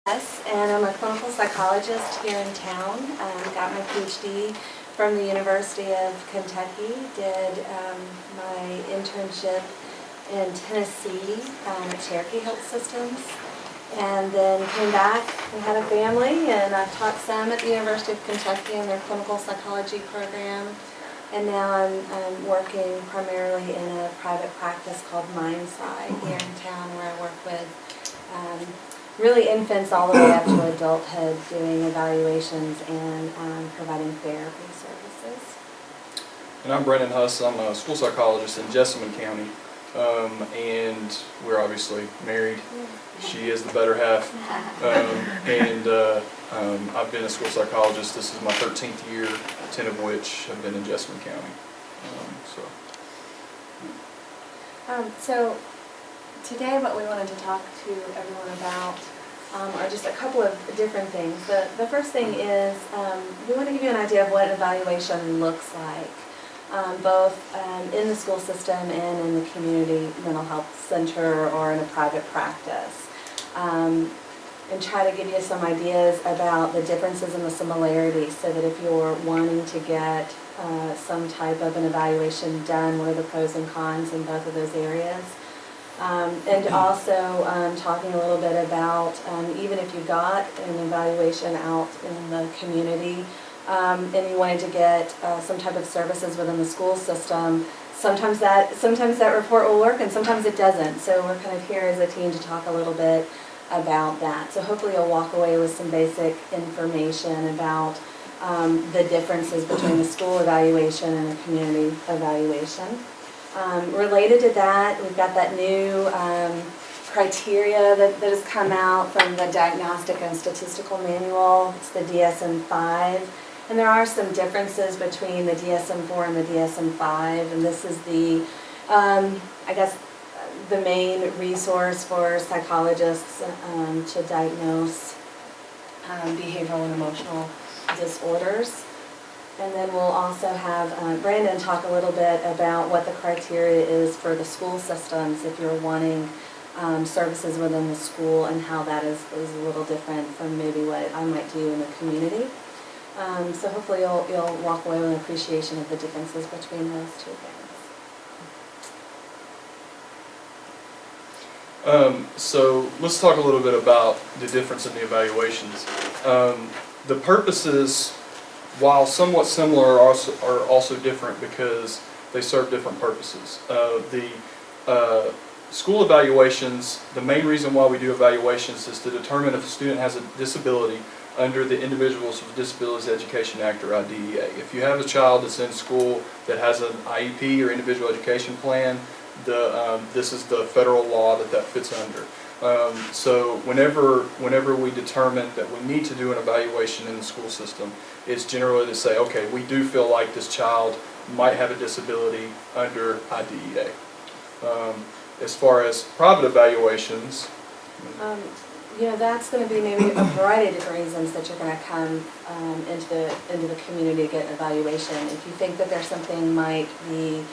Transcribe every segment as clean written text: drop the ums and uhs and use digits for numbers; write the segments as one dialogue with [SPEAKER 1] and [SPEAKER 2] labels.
[SPEAKER 1] Huss, and I'm a clinical psychologist here in town. Got my PhD from the University of Kentucky. Did my internship in Tennessee at Cherokee Health Systems, and then came back and had a family, and I've taught some at the University of Kentucky in their clinical psychology program. And now I'm working primarily in a private practice called Mindside here in town, where I work with really infants all the way up to adulthood, doing evaluations and providing therapy services.
[SPEAKER 2] And I'm Brandon Huss. I'm a school psychologist in Jessamine County, and we're obviously married. She is the better half, I've been a school psychologist. This is my 13th year, 10 of which have been in Jessamine County.
[SPEAKER 1] So today what we wanted to talk to everyone about are just a couple of different things. The first thing is we want to give you an idea of what an evaluation looks like, both in the school system and in the community mental health center or in a private practice. And try to give you some ideas about the differences and the similarities, so that if you're wanting to get some type of an evaluation done, what are the pros and cons in both of those areas. And also talking a little bit about even if you got an evaluation out in the community and you wanted to get some type of services within the school system, sometimes that report will work and sometimes it doesn't. So we're kind of here as a team to talk a little bit about that. So hopefully you'll walk away with some basic information about the differences between the school evaluation and the community evaluation. Related to that, we've got that new criteria that has come out from the Diagnostic and Statistical Manual. It's the DSM-5. And there are some differences between the DSM-4 and the DSM-5. And this is the, I guess, the main resource for psychologists to diagnose behavioral and emotional disorders. And then we'll also have Brandon talk a little bit about what the criteria is for the school systems if you're wanting services within the school, and how that is a little different from maybe what I might do in the community. So hopefully you'll walk away with an appreciation of the differences between those two things.
[SPEAKER 2] So let's talk a little bit about the difference in the evaluations. The purposes, while somewhat similar, are also different because they serve different purposes. The school evaluations, the main reason why we do evaluations is to determine if a student has a disability under the Individuals with Disabilities Education Act, or IDEA. If you have a child that's in school that has an IEP or individual education plan, this is the federal law that fits under. So whenever we determine that we need to do an evaluation in the school system, it's generally to say, okay, we do feel like this child might have a disability under IDEA. As far as private evaluations,
[SPEAKER 1] that's going to be maybe a variety of different reasons that you're going to come into the community to get an evaluation. If you think that there's something might be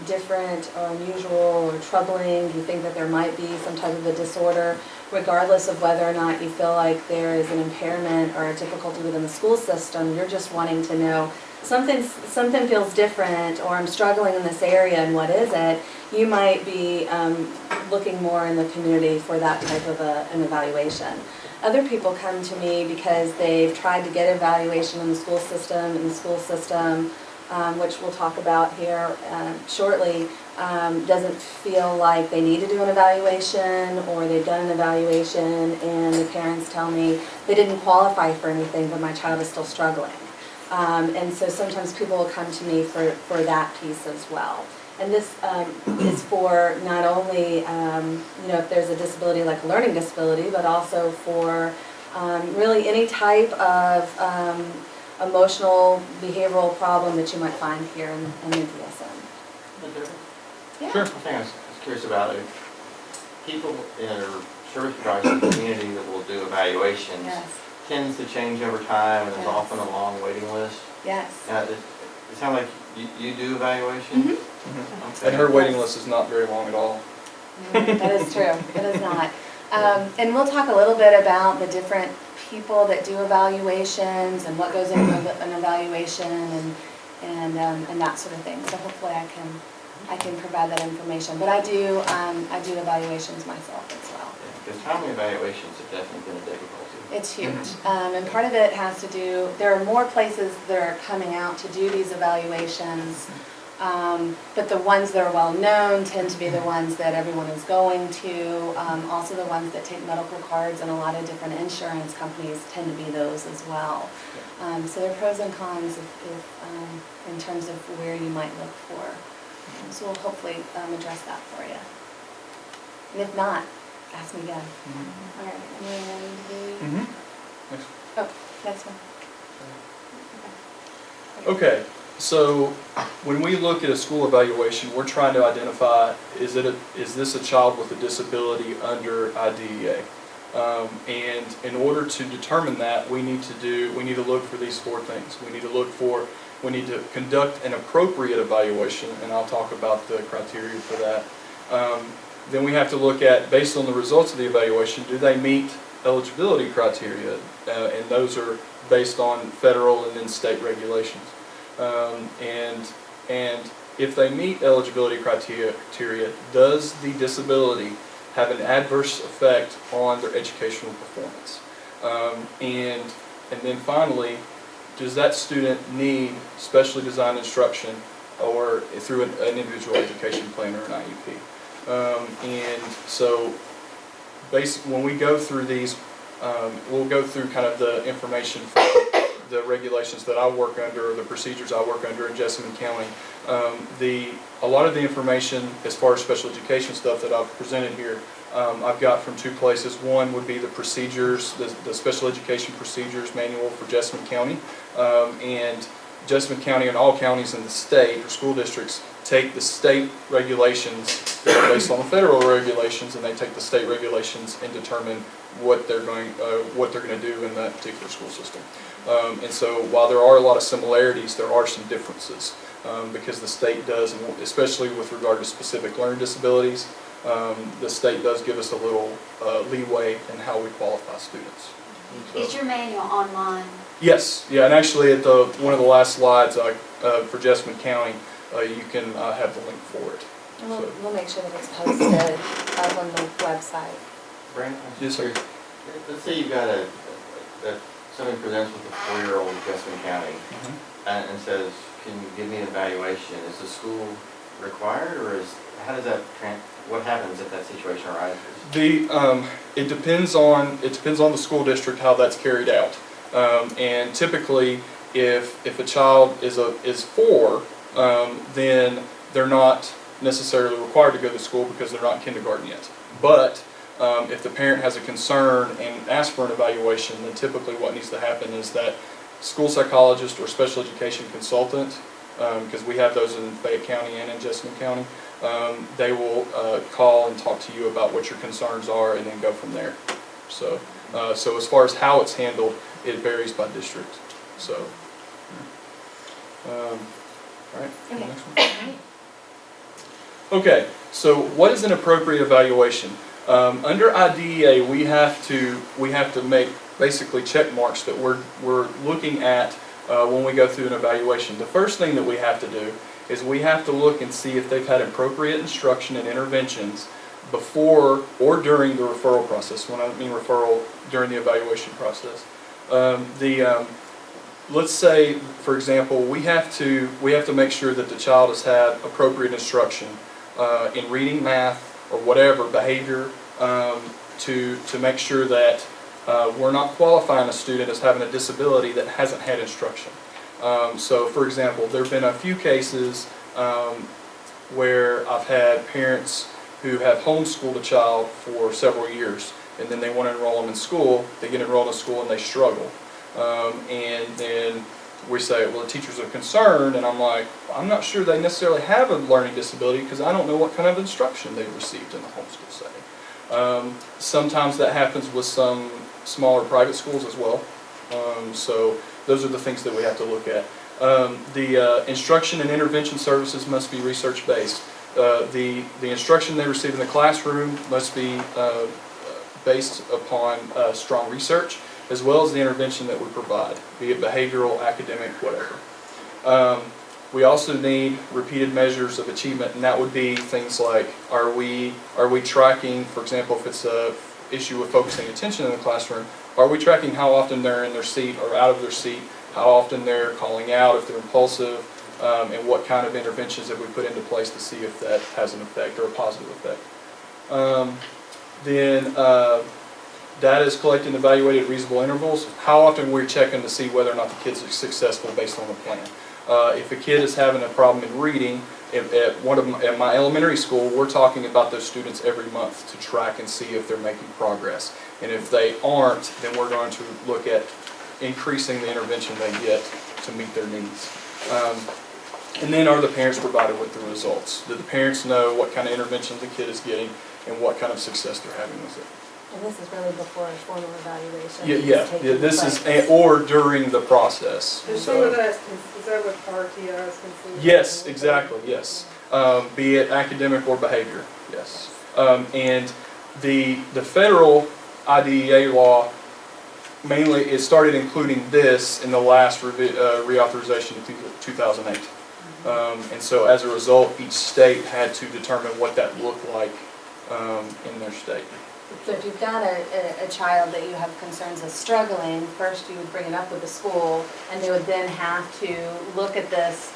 [SPEAKER 1] different or unusual or troubling, you think that there might be some type of a disorder, regardless of whether or not you feel like there is an impairment or a difficulty within the school system, you're just wanting to know something feels different, or I'm struggling in this area, and what is it? You might be looking more in the community for that type of an evaluation. Other people come to me because they've tried to get evaluation in the school system, which we'll talk about here shortly, doesn't feel like they need to do an evaluation, or they've done an evaluation and the parents tell me they didn't qualify for anything, but my child is still struggling. And so sometimes people will come to me for that piece as well. And this is for not only if there's a disability like a learning disability, but also for really any type of emotional, behavioral problem that you might find here in the DSM. Yeah.
[SPEAKER 3] Sure. One thing I was curious about is people or service providers in the community that will do evaluations.
[SPEAKER 1] Yes.
[SPEAKER 3] Tends to change over time, and there's
[SPEAKER 1] Yes.
[SPEAKER 3] often a long waiting list.
[SPEAKER 1] Yes.
[SPEAKER 3] It sounds like you do evaluations?
[SPEAKER 1] Mm-hmm.
[SPEAKER 3] Okay.
[SPEAKER 2] and her waiting list is not very long at all.
[SPEAKER 1] That is true. It is not. And we'll talk a little bit about the different people that do evaluations and what goes into an evaluation and that sort of thing. So hopefully I can provide that information. But I do evaluations myself as well.
[SPEAKER 3] Because timely evaluations have definitely been a difficulty.
[SPEAKER 1] It's huge. And part of it has to do, there are more places that are coming out to do these evaluations, but the ones that are well known tend to be the ones that everyone is going to. Also the ones that take medical cards, and a lot of different insurance companies tend to be those as well. So there are pros and cons in terms of where you might look for. So we'll hopefully address that for you. And if not, ask me again. All right, and then next one.
[SPEAKER 2] Okay, so when we look at a school evaluation, we're trying to identify, is this a child with a disability under IDEA? And in order to determine that, we need to look for these four things. We need to conduct an appropriate evaluation, and I'll talk about the criteria for that. Then we have to look at, based on the results of the evaluation, do they meet eligibility criteria? And those are based on federal and then state regulations. And if they meet eligibility criteria, does the disability have an adverse effect on their educational performance? And then finally, does that student need specially designed instruction or through an individual education plan or an IEP? And so when we go through these, we'll go through kind of the information for the regulations that I work under, or the procedures I work under in Jessamine County. A lot of the information as far as special education stuff that I've presented here, I've got from two places. One would be the procedures, the special education procedures manual for Jessamine County. And Jessamine County and all counties in the state or school districts take the state regulations that are based on the federal regulations, and they take the state regulations and determine what they're going to do in that particular school system. And so while there are a lot of similarities, there are some differences because the state does, and especially with regard to specific learning disabilities, the state does give us a little leeway in how we qualify students. So.
[SPEAKER 4] Is your manual online?
[SPEAKER 2] Yes, yeah, and actually at one of the last slides for Jessamine County, you can have the link for it.
[SPEAKER 1] And we'll make sure that it's posted on the website.
[SPEAKER 3] Brandon?
[SPEAKER 2] Yes, sir.
[SPEAKER 3] Let's say you've got somebody presents with a 4-year-old in Jessamine County and says, can you give me an evaluation? Is the school required, or what happens if that situation arises?
[SPEAKER 2] It depends on the school district how that's carried out. And typically, if a child is 4, then they're not necessarily required to go to school because they're not in kindergarten yet. But if the parent has a concern and asks for an evaluation, then typically what needs to happen is that school psychologist or special education consultant, because we have those in Fayette County and in Jessamine County, they will call and talk to you about what your concerns are and then go from there. So as far as how it's handled, it varies by district. So, all right,
[SPEAKER 1] Okay.
[SPEAKER 2] next one. Okay, so what is an appropriate evaluation? Under IDEA, we have to make basically check marks that we're looking at when we go through an evaluation. The first thing that we have to do is we have to look and see if they've had appropriate instruction and interventions before or during the referral process. When I mean referral, during the evaluation process. Let's say, for example, we have to make sure that the child has had appropriate instruction in reading, math, or whatever behavior to make sure that we're not qualifying a student as having a disability that hasn't had instruction. So, for example, there have been a few cases where I've had parents who have homeschooled a child for several years, and then they want to enroll them in school. They get enrolled in school and they struggle. And then we say, well, the teachers are concerned, and I'm like, I'm not sure they necessarily have a learning disability because I don't know what kind of instruction they've received in the homeschool setting. Sometimes that happens with some smaller private schools as well. So those are the things that we have to look at. The instruction and intervention services must be research-based. The instruction they receive in the classroom must be based upon strong research, as well as the intervention that we provide, be it behavioral, academic, whatever. We also need repeated measures of achievement, and that would be things like, are we tracking, for example, if it's a issue with focusing attention in the classroom, are we tracking how often they're in their seat or out of their seat, how often they're calling out, if they're impulsive, and what kind of interventions have we put into place to see if that has an effect or a positive effect. Then data is collected and evaluated at reasonable intervals. How often we're checking to see whether or not the kids are successful based on the plan. If a kid is having a problem in reading, at my elementary school, we're talking about those students every month to track and see if they're making progress. And if they aren't, then we're going to look at increasing the intervention they get to meet their needs. And then are the parents provided with the results? Do the parents know what kind of intervention the kid is getting and what kind of success they're having with it?
[SPEAKER 1] And this is really before a formal evaluation.
[SPEAKER 2] Yeah, this is, or during the process.
[SPEAKER 4] Is some of that, is that what RTI is considered?
[SPEAKER 2] Yes, exactly, yes. Be it academic or behavior, yes. And the federal IDEA law, mainly, it started including this in the last reauthorization of 2008. And so as a result, each state had to determine what that looked like in their state.
[SPEAKER 1] So if you've got a child that you have concerns is struggling, first you would bring it up with the school, and they would then have to look at this,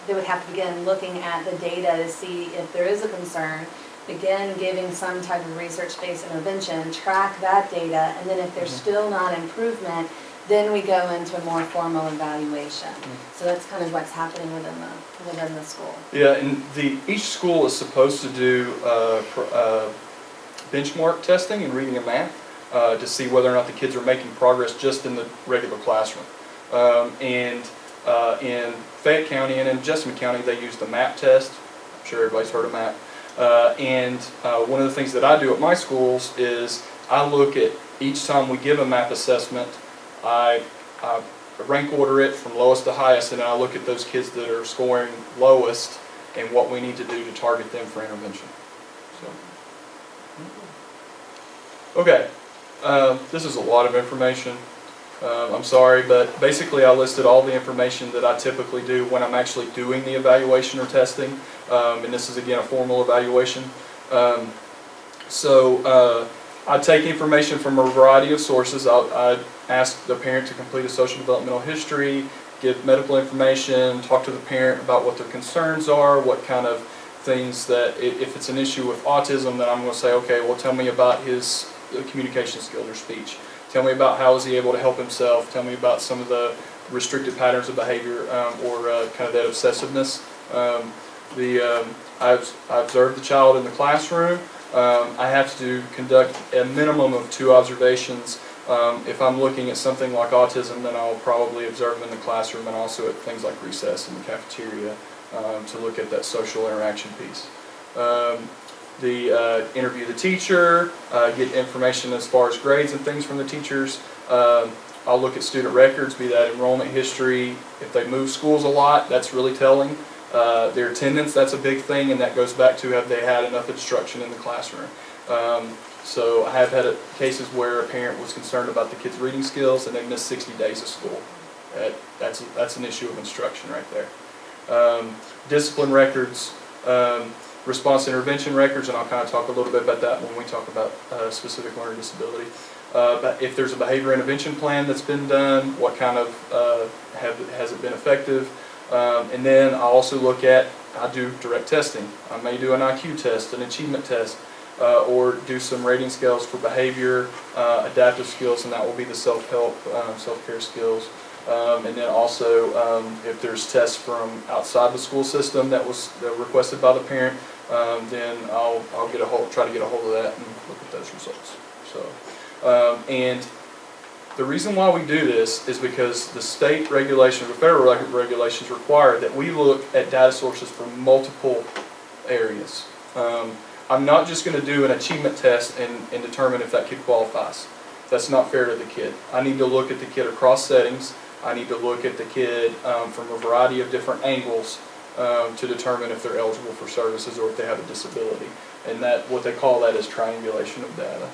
[SPEAKER 1] they would have to begin looking at the data to see if there is a concern, begin giving some type of research-based intervention, track that data, and then if there's still not improvement, then we go into a more formal evaluation. So that's kind of what's happening within the school.
[SPEAKER 2] Yeah, and each school is supposed to do benchmark testing in reading and math to see whether or not the kids are making progress just in the regular classroom. And in Fayette County and in Jessamine County, they use the MAP test. I'm sure everybody's heard of MAP. And one of the things that I do at my schools is I look at each time we give a MAP assessment, I rank order it from lowest to highest, and then I look at those kids that are scoring lowest and what we need to do to target them for intervention. So, okay, this is a lot of information. I'm sorry, but basically I listed all the information that I typically do when I'm actually doing the evaluation or testing, and this is again a formal evaluation. I take information from a variety of sources. I ask the parent to complete a social developmental history, give medical information, talk to the parent about what their concerns are, what kind of things that, if it's an issue with autism, then I'm going to say, okay, well tell me about his communication skills or speech. Tell me about how is he able to help himself. Tell me about some of the restricted patterns of behavior or kind of that obsessiveness. I observe the child in the classroom. I have to conduct a minimum of 2 observations. If I'm looking at something like autism, then I'll probably observe them in the classroom and also at things like recess and the cafeteria to look at that social interaction piece. Interview the teacher, get information as far as grades and things from the teachers. I'll look at student records, be that enrollment history. If they move schools a lot, that's really telling. Their attendance, that's a big thing, and that goes back to have they had enough instruction in the classroom. So I have had cases where a parent was concerned about the kids' reading skills and they missed 60 days of school. That's an issue of instruction right there. Discipline records, response intervention records, and I'll kind of talk a little bit about that when we talk about specific learning disability. But if there's a behavior intervention plan that's been done, what kind of, has it been effective? And then I also look at, I do direct testing. I may do an IQ test, an achievement test, or do some rating scales for behavior, adaptive skills, and that will be the self-help, self-care skills. And then also, if there's tests from outside the school system that was requested by the parent, then I'll try to get a hold of that and look at those results. So, and the reason why we do this is because the state regulations, the federal regulations require that we look at data sources from multiple areas. I'm not just going to do an achievement test and determine if that kid qualifies. That's not fair to the kid. I need to look at the kid across settings. I need to look at the kid from a variety of different angles to determine if they're eligible for services or if they have a disability. And that, what they call that is triangulation of data.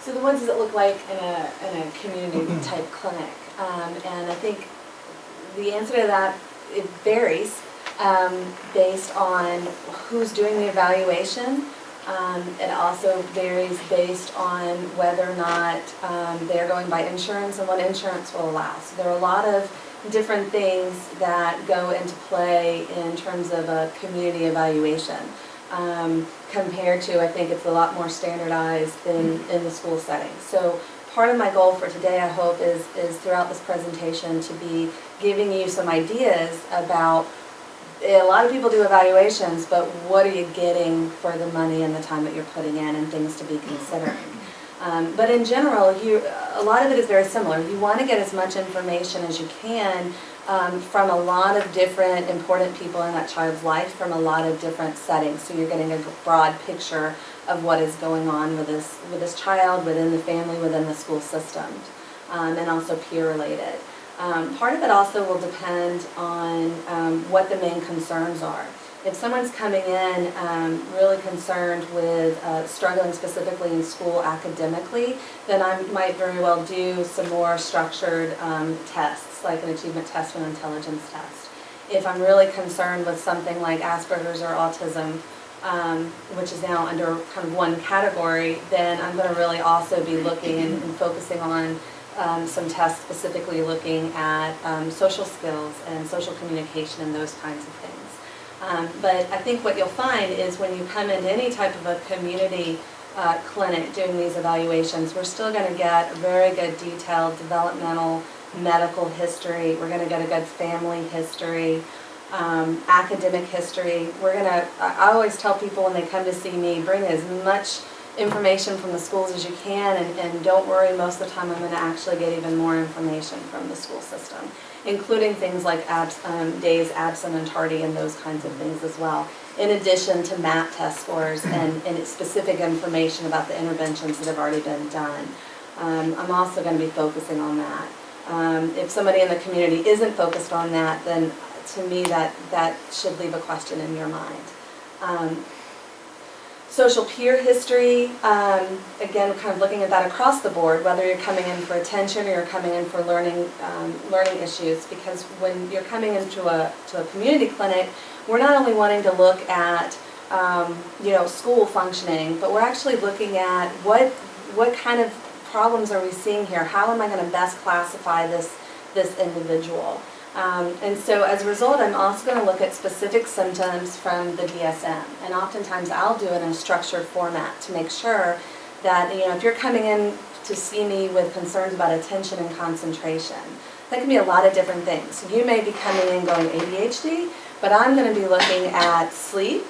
[SPEAKER 1] So the ones that look like in a community type clinic, and I think the answer to that, it varies based on who's doing the evaluation. It also varies based on whether or not they're going by insurance and what insurance will allow. So there are a lot of different things that go into play in terms of a community evaluation. Compared to, I think it's a lot more standardized in the school setting. So part of my goal for today, I hope, is throughout this presentation to be giving you some ideas about, a lot of people do evaluations, but what are you getting for the money and the time that you're putting in, and things to be considering. But in general, a lot of it is very similar. You want to get as much information as you can from a lot of different important people in that child's life, from a lot of different settings. So you're getting a broad picture of what is going on with this child, within the family, within the school system, and also peer related. Part of it also will depend on what the main concerns are. If someone's coming in really concerned with struggling specifically in school academically, then I might very well do some more structured tests, like an achievement test or an intelligence test. If I'm really concerned with something like Asperger's or autism, which is now under kind of one category, then I'm going to really also be looking and focusing on some tests specifically looking at social skills and social communication and those kinds of things. But I think what you'll find is when you come into any type of a community clinic doing these evaluations, we're still going to get a very good detailed developmental medical history. We're going to get a good family history, academic history. I always tell people when they come to see me, bring as much information from the schools as you can, and don't worry, most of the time I'm going to actually get even more information from the school system, including things like days absent and tardy and those kinds of things as well, in addition to MAP test scores and specific information about the interventions that have already been done. I'm also going to be focusing on that. If somebody in the community isn't focused on that, then to me that should leave a question in your mind. Social peer history, again, kind of looking at that across the board, whether you're coming in for attention or you're coming in for learning issues, because when you're coming into a community clinic, we're not only wanting to look at school functioning, but we're actually looking at what kind of problems are we seeing here? How am I going to best classify this individual? And so as a result, I'm also going to look at specific symptoms from the DSM. And oftentimes I'll do it in a structured format to make sure that, if you're coming in to see me with concerns about attention and concentration, that can be a lot of different things. You may be coming in going ADHD, but I'm going to be looking at sleep.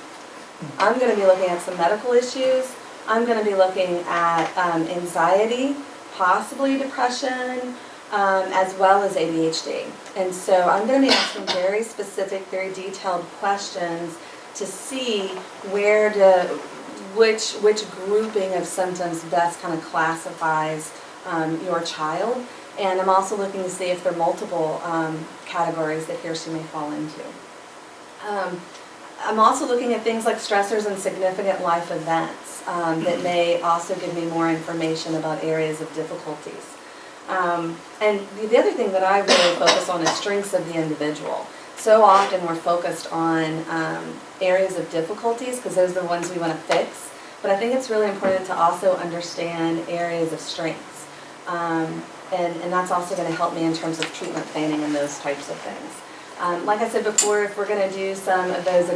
[SPEAKER 1] I'm going to be looking at some medical issues. I'm going to be looking at anxiety, possibly depression, as well as ADHD. And so I'm going to be asking very specific, very detailed questions to see which grouping of symptoms best kind of classifies your child. And I'm also looking to see if there are multiple categories that he or she may fall into. I'm also looking at things like stressors and significant life events that may also give me more information about areas of difficulties. And the other thing that I really focus on is strengths of the individual. So often we're focused on areas of difficulties because those are the ones we want to fix. But I think it's really important to also understand areas of strengths. And that's also going to help me in terms of treatment planning and those types of things. Like I said before, if we're going to do some of those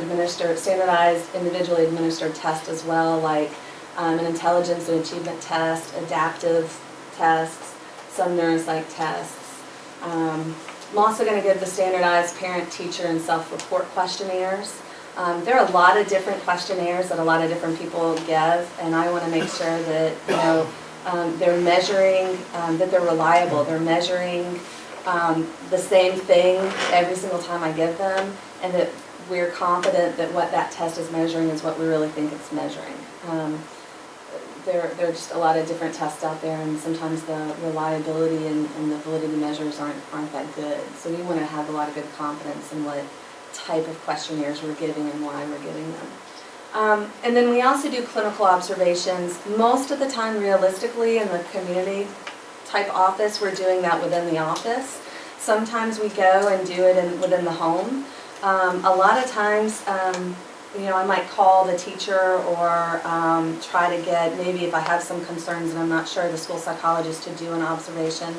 [SPEAKER 1] standardized, individually administered tests as well, like an intelligence and achievement test, adaptive tests, some neuropsych tests. I'm also going to give the standardized parent, teacher, and self-report questionnaires. There are a lot of different questionnaires that a lot of different people give, and I want to make sure that they're measuring, that they're reliable. They're measuring the same thing every single time I give them, and that we're confident that what that test is measuring is what we really think it's measuring. There are just a lot of different tests out there, and sometimes the reliability and the validity measures aren't that good. So we want to have a lot of good confidence in what type of questionnaires we're giving and why we're giving them. And then we also do clinical observations. Most of the time, realistically, in the community type office, we're doing that within the office. Sometimes we go and do it within the home. A lot of times, I might call the teacher or try to get, maybe if I have some concerns and I'm not sure, the school psychologist to do an observation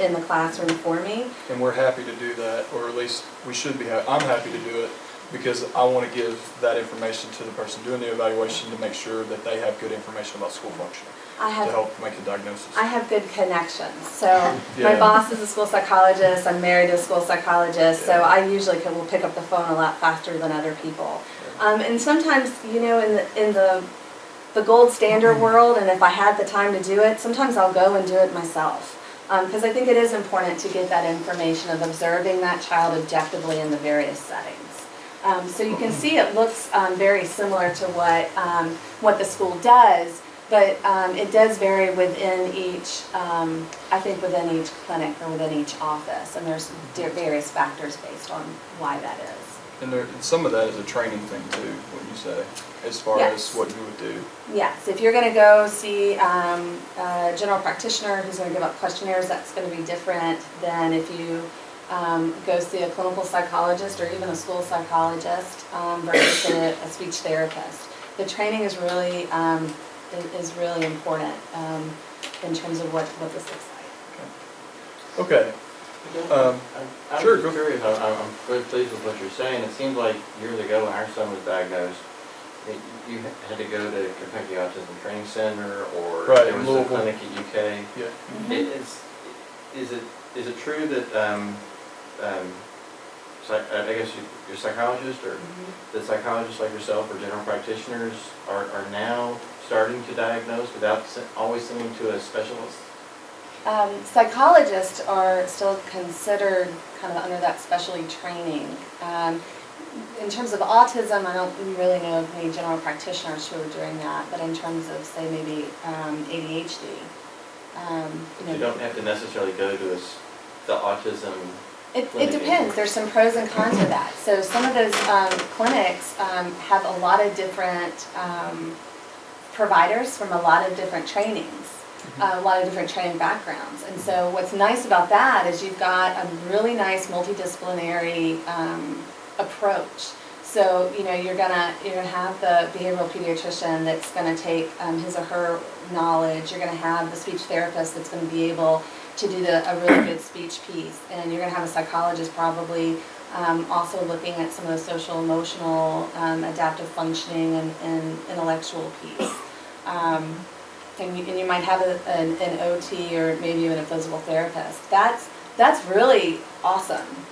[SPEAKER 1] in the classroom for me.
[SPEAKER 2] And we're happy to do that, or at least we should be, I'm happy to do it, because I want to give that information to the person doing the evaluation to make sure that they have good information about school functioning, to help make a diagnosis.
[SPEAKER 1] I have good connections. So
[SPEAKER 2] Yeah.
[SPEAKER 1] my boss is a school psychologist, I'm married to a school psychologist, so I usually will pick up the phone a lot faster than other people. And sometimes, in the gold standard world, and if I had the time to do it, sometimes I'll go and do it myself. Because I think it is important to get that information of observing that child objectively in the various settings. So you can see it looks very similar to what the school does, but it does vary within each, within each clinic or within each office, and there's various factors based on why that is.
[SPEAKER 2] And some of that is a training thing too, what you say, as far
[SPEAKER 1] Yes.
[SPEAKER 2] as what you would do.
[SPEAKER 1] Yes, if you're going to go see a general practitioner who's going to give out questionnaires, that's going to be different than if you go see a clinical psychologist or even a school psychologist versus a speech therapist. The training is really important in terms of what this looks like.
[SPEAKER 2] Okay.
[SPEAKER 3] I'm
[SPEAKER 2] Sure,
[SPEAKER 3] just
[SPEAKER 2] go.
[SPEAKER 3] curious, I'm really pleased with what you're saying. It seems like years ago when our son was diagnosed, you had to go to Kentucky Autism Training Center, or
[SPEAKER 2] Right,
[SPEAKER 3] there was a
[SPEAKER 2] Louisville.
[SPEAKER 3] clinic at UK.
[SPEAKER 2] Yeah.
[SPEAKER 3] Is it true that, I guess you're a psychologist, or that psychologists like yourself or general practitioners are now starting to diagnose without always sending to a specialist?
[SPEAKER 1] Psychologists are still considered kind of under that specialty training. In terms of autism, I don't really know of any general practitioners who are doing that, but in terms of, say, maybe ADHD.
[SPEAKER 3] You don't have to necessarily go to the autism.
[SPEAKER 1] It depends. There's some pros and cons with that. So some of those clinics have a lot of different providers from a lot of different trainings, a lot of different training backgrounds. And so what's nice about that is you've got a really nice multidisciplinary approach. So you're gonna have the behavioral pediatrician that's gonna take his or her knowledge. You're gonna have the speech therapist that's gonna be able to do a really good speech piece, and you're gonna have a psychologist probably also looking at some of the social emotional, adaptive functioning and intellectual piece. And you might have an OT or maybe even a physical therapist. That's really awesome.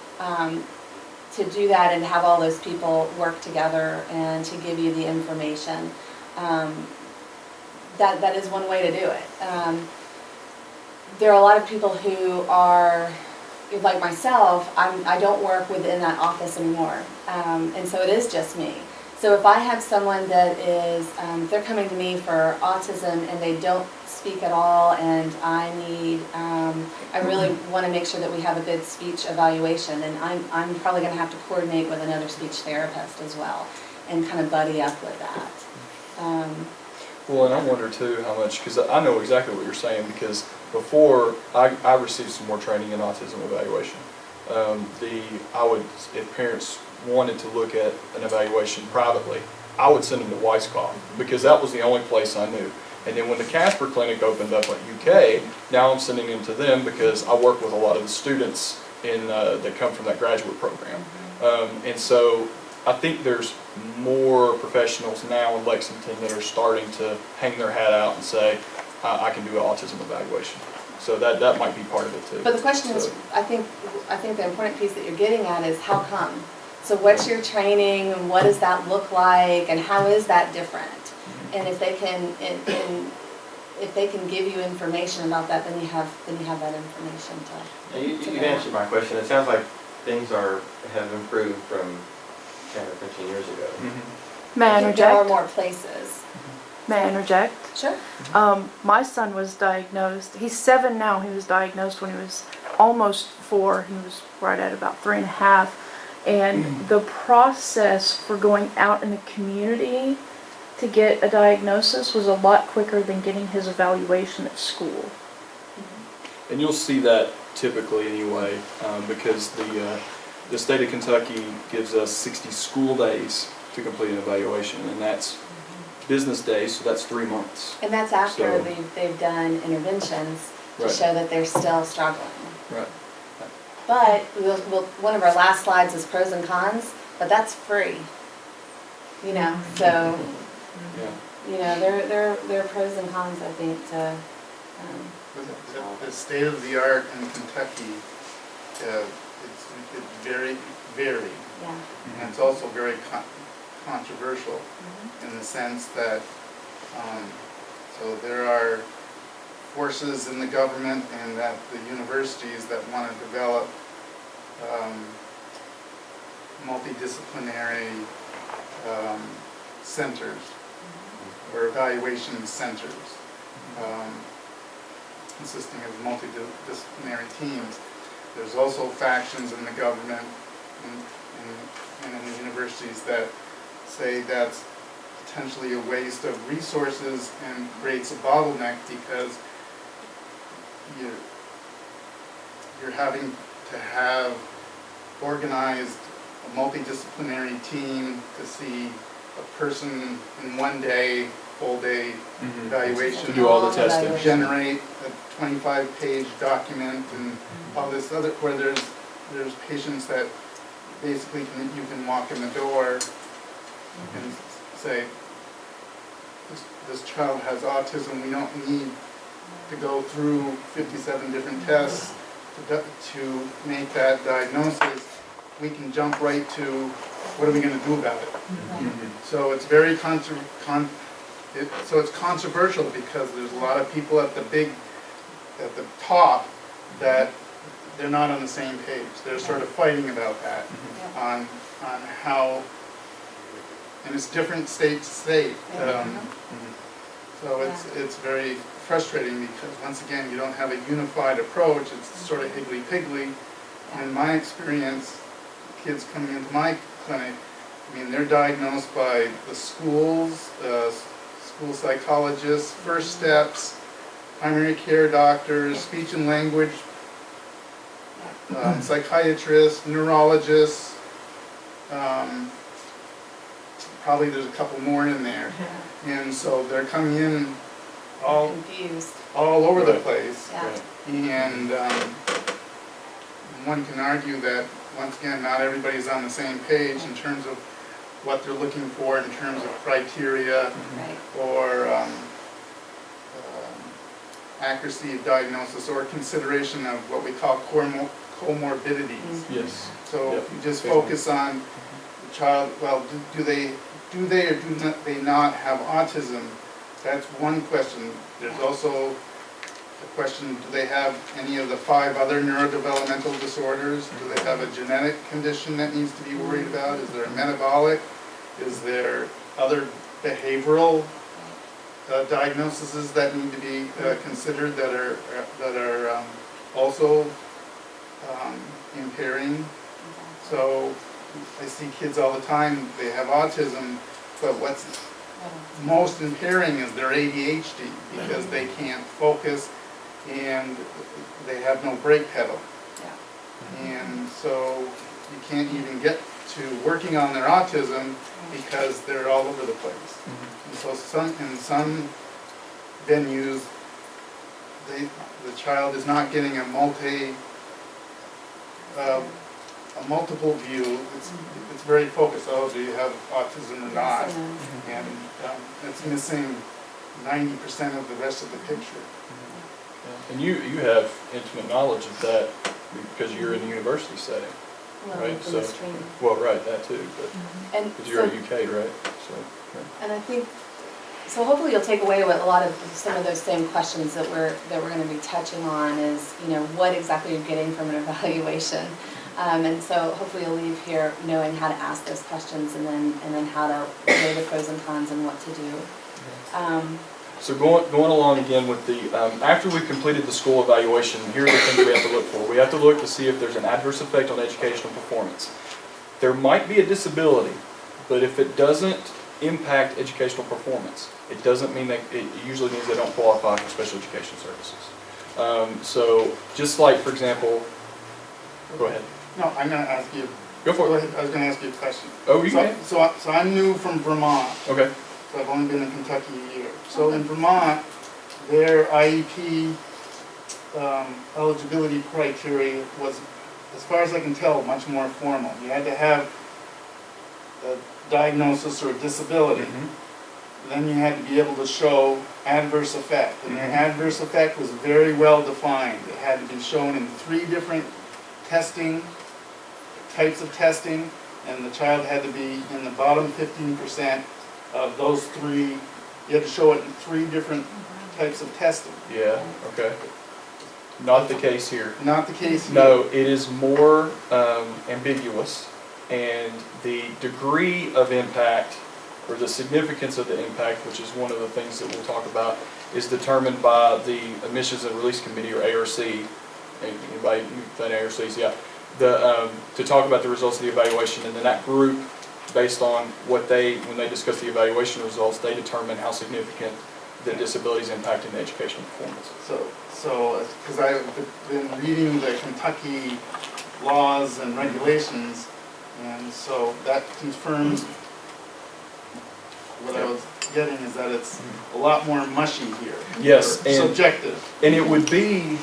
[SPEAKER 1] To do that and have all those people work together and to give you the information. That is one way to do it. There are a lot of people who are, like myself, I don't work within that office anymore. And so it is just me. So if I have someone that is, they're coming to me for autism and they don't speak at all, and I really want to make sure that we have a good speech evaluation, and I'm probably going to have to coordinate with another speech therapist as well and kind of buddy up with that.
[SPEAKER 2] Well, and I wonder too how much, because I know exactly what you're saying, because before I received some more training in autism evaluation. If parents wanted to look at an evaluation privately, I would send them to Weisskopf, because that was the only place I knew. And then when the Casper Clinic opened up at UK, now I'm sending them to them because I work with a lot of the students that come from that graduate program. And so I think there's more professionals now in Lexington that are starting to hang their hat out and say, I can do an autism evaluation. So that might be part of it too.
[SPEAKER 1] But the question is, I think the important piece that you're getting at is how come? So what's your training, and what does that look like, and how is that different? And if they can give you information about that, then you have that information to.
[SPEAKER 3] You've answered my question. It sounds like things have improved from 10 or 15 years ago.
[SPEAKER 5] May I
[SPEAKER 1] I think there are
[SPEAKER 5] interject?
[SPEAKER 1] more places.
[SPEAKER 5] May I interject?
[SPEAKER 1] Sure.
[SPEAKER 5] My son was diagnosed, he's 7 now, he was diagnosed when he was almost 4, he was right at about 3.5. And the process for going out in the community to get a diagnosis was a lot quicker than getting his evaluation at school.
[SPEAKER 2] And you'll see that typically anyway, because the state of Kentucky gives us 60 school days to complete an evaluation, and that's business days, so that's 3 months.
[SPEAKER 1] And that's after
[SPEAKER 2] So-
[SPEAKER 1] they've done interventions to
[SPEAKER 2] Right.
[SPEAKER 1] show that they're still struggling.
[SPEAKER 2] Right.
[SPEAKER 1] But one of our last slides is pros and cons, but that's free. You know, so,
[SPEAKER 2] Yeah.
[SPEAKER 1] you know, there are pros and cons, I think, to,
[SPEAKER 6] The state of the art in Kentucky, it's very varied,
[SPEAKER 1] yeah.
[SPEAKER 6] and it's also very controversial in the sense that, so there are forces in the government and at the universities that want to develop multidisciplinary centers or evaluation centers. Consisting of multidisciplinary teams. There's also factions in the government and in the universities that say that's potentially a waste of resources and creates a bottleneck because you're having to have organized a multidisciplinary team to see a person in one day, full day evaluation.
[SPEAKER 2] To do all the testing.
[SPEAKER 6] Generate a 25-page document and all this other, where there's patients that basically you can walk in the door and say, this child has autism, we don't need to go through 57 different tests to make that diagnosis. We can jump right to what are we going to do about it. So it's very so it's controversial because there's a lot of people at the top that they're not on the same page. They're sort of fighting about that on how, and it's different state to state. So it's very frustrating because once again you don't have a unified approach. It's sort of higgly-piggly. And in my experience, kids coming into my clinic, I mean, they're diagnosed by the schools, school psychologists, first steps, primary care doctors, speech and language, psychiatrists, neurologists, probably there's a couple more in there. And so they're coming in all
[SPEAKER 1] Confused.
[SPEAKER 6] all over the
[SPEAKER 2] Right.
[SPEAKER 6] place.
[SPEAKER 1] Yeah.
[SPEAKER 6] And one can argue that, once again, not everybody's on the same page in terms of what they're looking for in terms of criteria
[SPEAKER 1] Right.
[SPEAKER 6] or accuracy of diagnosis or consideration of what we call comorbidities.
[SPEAKER 2] Yes.
[SPEAKER 6] So
[SPEAKER 2] Yep.
[SPEAKER 6] if you just focus on the child, well, do they or do they not have autism? That's one question. There's also the question, do they have any of the 5 other neurodevelopmental disorders? Do they have a genetic condition that needs to be worried about? Is there a metabolic? Is there other behavioral diagnoses that need to be considered that are also impairing? So I see kids all the time, they have autism, but what's most impairing is their ADHD because they can't focus and they have no brake pedal. And so you can't even get to working on their autism because they're all over the place. And so in some venues, the child is not getting a multiple view. It's very focused. Oh, do you have autism or not? And it's missing 90% of the rest of the picture.
[SPEAKER 2] And you have intimate knowledge of that because you're in a university setting,
[SPEAKER 1] Well,
[SPEAKER 2] right?
[SPEAKER 1] in
[SPEAKER 2] So,
[SPEAKER 1] this training.
[SPEAKER 2] well, right, that too, but
[SPEAKER 1] And
[SPEAKER 2] because you're
[SPEAKER 1] so-
[SPEAKER 2] at UK, right? So, right.
[SPEAKER 1] And I think, so hopefully you'll take away with a lot of some of those same questions that we're going to be touching on is, you know, what exactly you're getting from an evaluation. And so hopefully you'll leave here knowing how to ask those questions and then how to weigh the pros and cons and what to do.
[SPEAKER 2] So going along again with the, after we've completed the school evaluation, here are the things we have to look for. We have to look to see if there's an adverse effect on educational performance. There might be a disability, but if it doesn't impact educational performance. It doesn't mean that, it usually means they don't qualify for special education services. So just like, for example, go ahead.
[SPEAKER 6] No, I'm gonna ask you,
[SPEAKER 2] Go for
[SPEAKER 6] go
[SPEAKER 2] it.
[SPEAKER 6] ahead, I was gonna ask you a question.
[SPEAKER 2] Oh, you
[SPEAKER 6] So-
[SPEAKER 2] can.
[SPEAKER 6] So I'm new from Vermont,
[SPEAKER 2] Okay.
[SPEAKER 6] so I've only been in Kentucky a year. So in Vermont, their IEP eligibility criteria was, as far as I can tell, much more formal. You had to have a diagnosis or a disability.
[SPEAKER 2] Mhm.
[SPEAKER 6] Then you had to be able to show adverse effect. And their
[SPEAKER 2] Mhm.
[SPEAKER 6] adverse effect was very well defined. It had to be shown in 3 different types of testing, and the child had to be in the bottom 15% of those 3. You had to show it in 3 different types of testing.
[SPEAKER 2] Yeah, okay. Not the case here.
[SPEAKER 6] Not the case here.
[SPEAKER 2] No, it is more ambiguous, and the degree of impact, or the significance of the impact, which is one of the things that we'll talk about, is determined by the Admissions and Release Committee, or ARC. Anybody done ARCs? Yeah. To talk about the results of the evaluation, and then that group, based on what when they discuss the evaluation results, they determine how significant the disabilities impacting the educational performance.
[SPEAKER 6] Because I've been reading the Kentucky laws and regulations, and so that confirms what I was getting, is that it's a lot more mushy here.
[SPEAKER 2] Yes,
[SPEAKER 6] or
[SPEAKER 2] and-
[SPEAKER 6] subjective.
[SPEAKER 2] And it would be,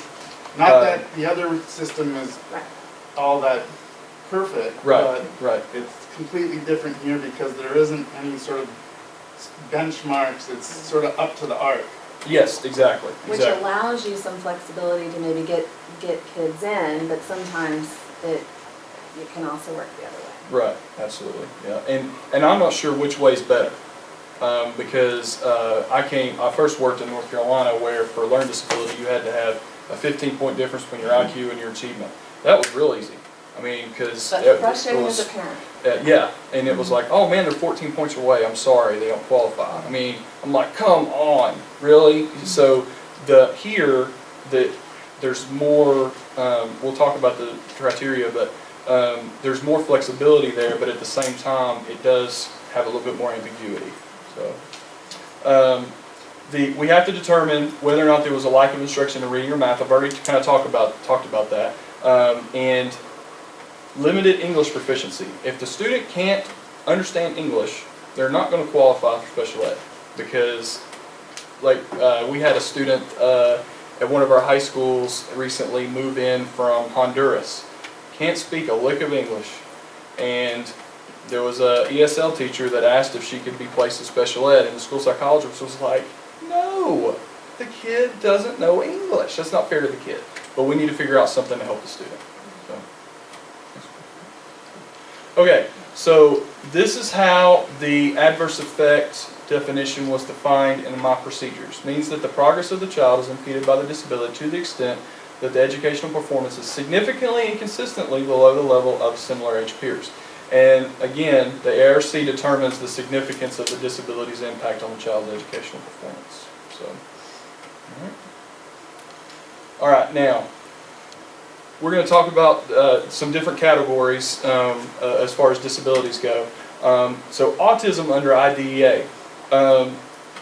[SPEAKER 6] Not that the other system is
[SPEAKER 1] Right.
[SPEAKER 6] all that perfect,
[SPEAKER 2] right,
[SPEAKER 6] but
[SPEAKER 2] right.
[SPEAKER 6] it's completely different here because there isn't any sort of benchmarks. It's sort of up to the art.
[SPEAKER 2] Yes, exactly,
[SPEAKER 1] Which
[SPEAKER 2] exactly.
[SPEAKER 1] allows you some flexibility to maybe get kids in, but sometimes it can also work the other way.
[SPEAKER 2] Right, absolutely, yeah. And I'm not sure which way is better. Because I first worked in North Carolina, where for learning disability you had to have a 15-point difference between your IQ and your achievement. That was real easy. I mean, because
[SPEAKER 1] But frustrating as a parent.
[SPEAKER 2] yeah, and it was like, oh man, they're 14 points away. I'm sorry, they don't qualify. I mean, I'm like, come on, really? So there's more. We'll talk about the criteria, but there's more flexibility there. But at the same time, it does have a little bit more ambiguity. So, we have to determine whether or not there was a lack of instruction in reading or math. I've already kind of talked about that. And limited English proficiency. If the student can't understand English, they're not going to qualify for special ed, because, like, we had a student at one of our high schools recently move in from Honduras. Can't speak a lick of English, and there was a ESL teacher that asked if she could be placed in special ed, and the school psychologist was like, no, the kid doesn't know English. That's not fair to the kid. But we need to figure out something to help the student. Okay, so this is how the adverse effect definition was defined in my procedures. Means that the progress of the child is impeded by the disability to the extent that the educational performance is significantly and consistently below the level of similar age peers. And again, the ARC determines the significance of the disability's impact on the child's educational performance. So, all right, now we're going to talk about some different categories as far as disabilities go. So autism under IDEA.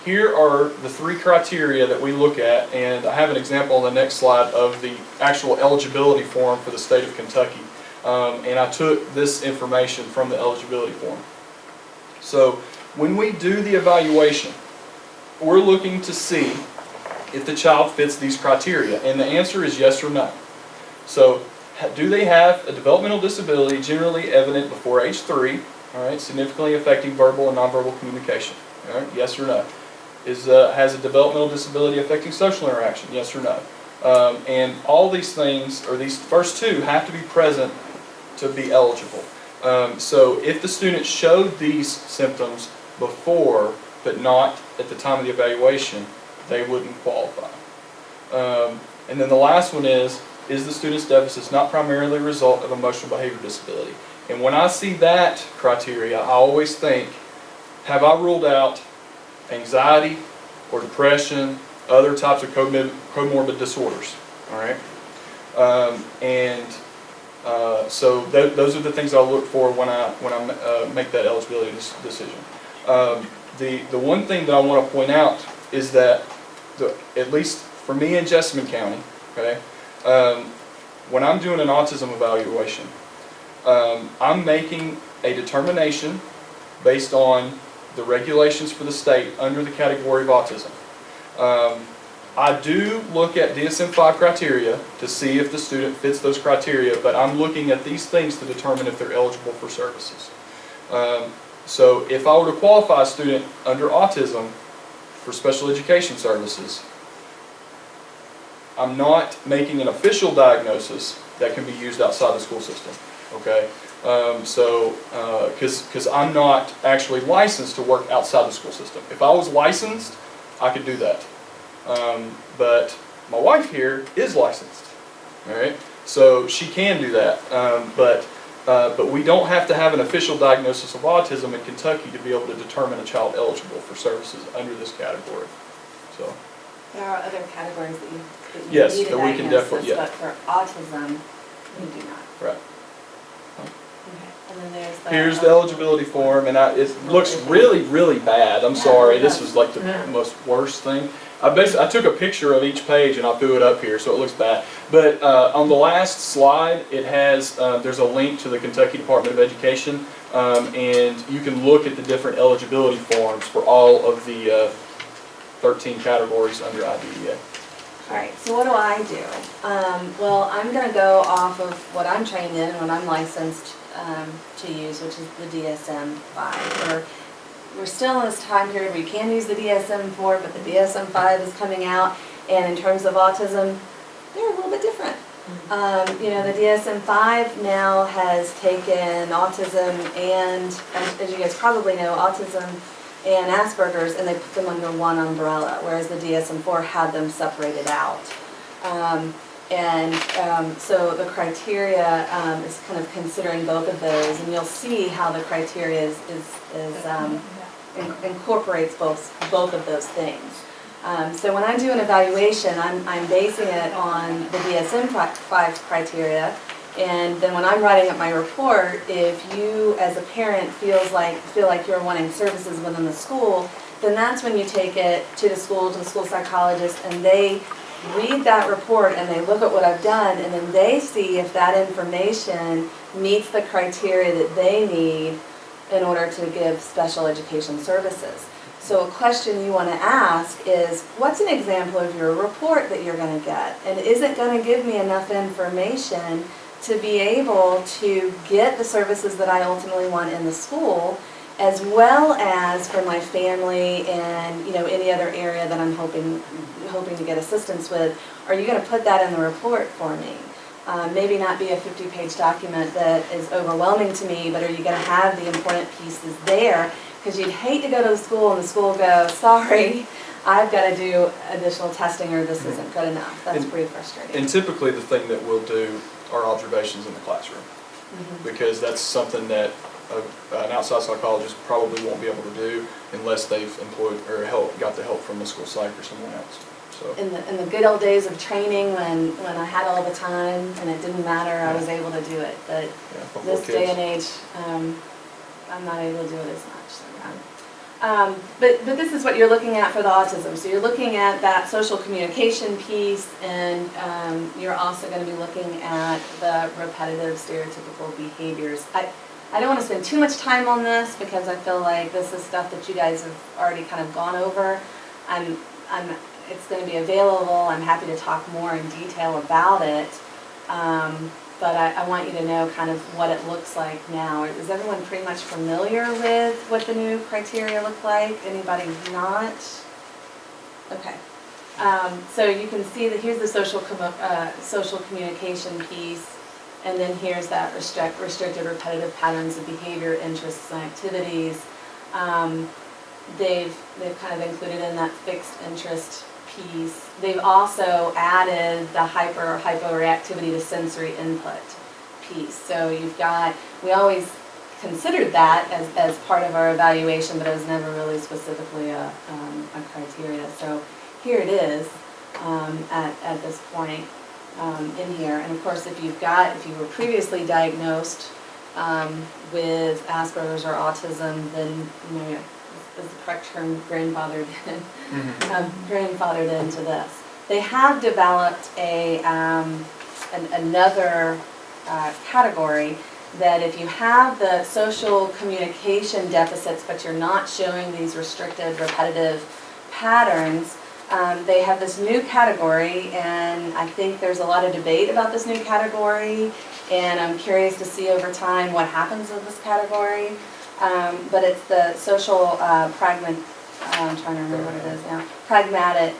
[SPEAKER 2] Here are the 3 criteria that we look at, and I have an example on the next slide of the actual eligibility form for the state of Kentucky. And I took this information from the eligibility form. So when we do the evaluation, we're looking to see if the child fits these criteria, and the answer is yes or no. So, do they have a developmental disability generally evident before age 3, all right, significantly affecting verbal and nonverbal communication? All right, yes or no. Has a developmental disability affecting social interaction? Yes or no. And all these things, or these first 2, have to be present to be eligible. So, if the student showed these symptoms before, but not at the time of the evaluation, they wouldn't qualify. And then the last one is the student's deficits not primarily a result of emotional behavior disability? And when I see that criteria, I always think, have I ruled out anxiety or depression, other types of comorbid disorders? All right. So those are the things I'll look for when I make that eligibility decision. The one thing that I want to point out is that, at least for me in Jessamine County, okay, when I'm doing an autism evaluation, I'm making a determination based on the regulations for the state under the category of autism. I do look at DSM-5 criteria to see if the student fits those criteria, but I'm looking at these things to determine if they're eligible for services. So if I were to qualify a student under autism for special education services, I'm not making an official diagnosis that can be used outside the school system, okay? Because I'm not actually licensed to work outside the school system. If I was licensed, I could do that. But my wife here is licensed, all right? So she can do that, but we don't have to have an official diagnosis of autism in Kentucky to be able to determine a child eligible for services under this category. So.
[SPEAKER 1] There are other categories that you
[SPEAKER 2] Yes,
[SPEAKER 1] need a
[SPEAKER 2] that we can
[SPEAKER 1] diagnosis,
[SPEAKER 2] definitely, yeah.
[SPEAKER 1] but for autism, you do not.
[SPEAKER 2] Right.
[SPEAKER 1] Okay. And then there's the...
[SPEAKER 2] Here's the eligibility form, and it looks really, really bad. I'm sorry, this was like the most worst thing. I took a picture of each page and I threw it up here, so it looks bad. But on the last slide, it has, there's a link to the Kentucky Department of Education, and you can look at the different eligibility forms for all of the 13 categories under IDEA.
[SPEAKER 1] All right, so what do I do? Well, I'm going to go off of what I'm trained in, what I'm licensed to use, which is the DSM-5. We're still in this time period where you can use the DSM-4, but the DSM-5 is coming out, and in terms of autism, they're a little bit different. You know, the DSM-5 now has taken autism and, as you guys probably know, autism and Asperger's, and they put them under one umbrella, whereas the DSM-4 had them separated out. So the criteria is kind of considering both of those, and you'll see how the criteria incorporates both of those things. So when I do an evaluation, I'm basing it on the DSM-5 criteria, and then when I'm writing up my report, if you as a parent feel like you're wanting services within the school, then that's when you take it to the school psychologist, and they read that report and they look at what I've done, and then they see if that information meets the criteria that they need in order to give special education services. So a question you want to ask is, what's an example of your report that you're going to get? And is it going to give me enough information to be able to get the services that I ultimately want in the school, as well as for my family and, you know, any other area that I'm hoping to get assistance with? Are you going to put that in the report for me? Maybe not be a 50-page document that is overwhelming to me, but are you going to have the important pieces there? Because you'd hate to go to the school and the school go, sorry, I've got to do additional testing, or this isn't good enough. That's pretty frustrating.
[SPEAKER 2] And typically the thing that we'll do are observations in the classroom, because that's something that an outside psychologist probably won't be able to do unless they've employed or got the help from a school psych or someone else. So.
[SPEAKER 1] In the good old days of training, when I had all the time and it didn't matter, I was able to do it. But this day and age, I'm not able to do it as much. So, but this is what you're looking at for the autism. So you're looking at that social communication piece, and you're also going to be looking at the repetitive stereotypical behaviors. I don't want to spend too much time on this because I feel like this is stuff that you guys have already kind of gone over. It's going to be available. I'm happy to talk more in detail about it. But I want you to know kind of what it looks like now. Is everyone pretty much familiar with what the new criteria look like? Anybody not? Okay. So you can see that here's the social communication piece, and then here's that restricted repetitive patterns of behavior, interests, and activities. They've kind of included in that fixed interest piece. They've also added the hyporeactivity to sensory input piece. So you've got, we always considered that as part of our evaluation, but it was never really specifically a criteria. So here it is at this point in here. And of course, if you were previously diagnosed with Asperger's or autism, then the correct term, grandfathered into this. They have developed another category that if you have the social communication deficits, but you're not showing these restricted, repetitive patterns, they have this new category, and I think there's a lot of debate about this new category, and I'm curious to see over time what happens with this category. But it's the social I'm trying to remember what it is now, pragmatic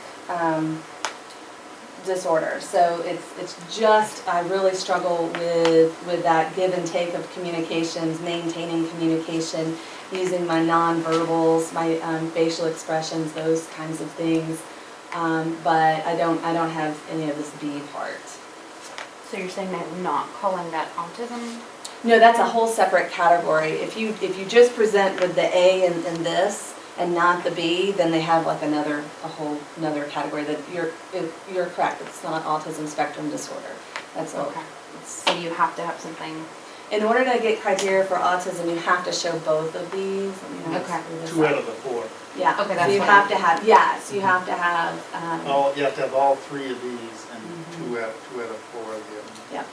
[SPEAKER 1] disorder. So it's just, I really struggle with that give and take of communications, maintaining communication, using my nonverbals, my facial expressions, those kinds of things. But I don't have any of this B part.
[SPEAKER 7] So you're saying they're not calling that autism?
[SPEAKER 1] No, that's a whole separate category. If you just present with the A in this and not the B, then they have like a whole another category that you're correct. It's not autism spectrum disorder. That's all.
[SPEAKER 7] Okay. So you have to have something.
[SPEAKER 1] In order to get criteria for autism, you have to show both of these.
[SPEAKER 7] Okay.
[SPEAKER 8] 2 out of the 4.
[SPEAKER 1] Yeah.
[SPEAKER 7] Okay,
[SPEAKER 1] So
[SPEAKER 7] that's
[SPEAKER 1] you
[SPEAKER 7] what
[SPEAKER 1] have to have, yes, you have to have,
[SPEAKER 8] You have to have all 3 of these and 2 out of 4 of the other.
[SPEAKER 1] yeah.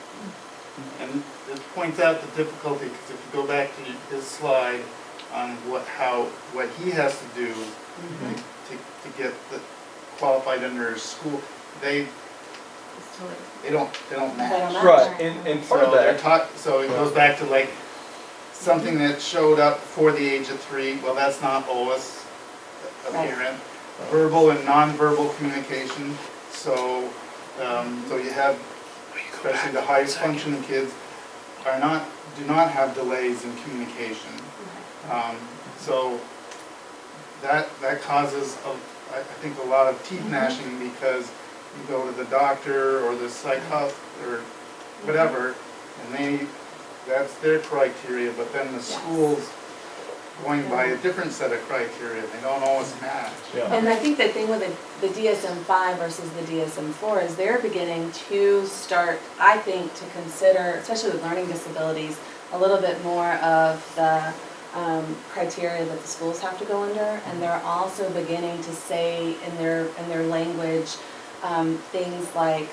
[SPEAKER 8] And it points out the difficulty, because if you go back to his slide on what he has to do to get qualified under his school, they don't match.
[SPEAKER 1] They don't match.
[SPEAKER 2] Right, and part of that,
[SPEAKER 8] So it goes back to like something that showed up before the age of 3, well, that's not always apparent. Verbal and nonverbal communication, so you have, especially the highest functioning kids, do not have delays in communication. So that causes, I think, a lot of teeth gnashing, because you go to the doctor or the psychologist or whatever, and that's their criteria, but then the school's going by a different set of criteria. They don't always match.
[SPEAKER 2] yeah.
[SPEAKER 1] And I think the thing with the DSM-5 versus the DSM-4 is they're beginning to start, I think, to consider, especially with learning disabilities, a little bit more of the criteria that the schools have to go under, and they're also beginning to say in their language things like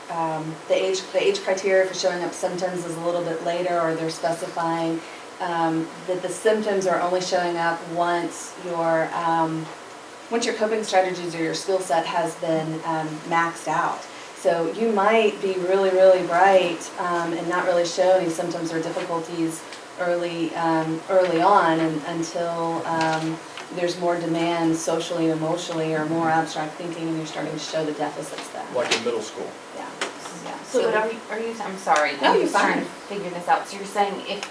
[SPEAKER 1] the age criteria for showing up symptoms is a little bit later, or they're specifying that the symptoms are only showing up once your coping strategies or your skill set has been maxed out. So you might be really, really bright and not really show any symptoms or difficulties early on, and until there's more demand socially and emotionally, or more abstract thinking, and you're starting to show the deficits then.
[SPEAKER 2] Like in middle school.
[SPEAKER 1] Yeah. Yeah.
[SPEAKER 7] So but are you, I'm sorry,
[SPEAKER 1] No,
[SPEAKER 7] I'm
[SPEAKER 1] you're
[SPEAKER 7] just trying
[SPEAKER 1] fine.
[SPEAKER 7] to figure this out. So you're saying if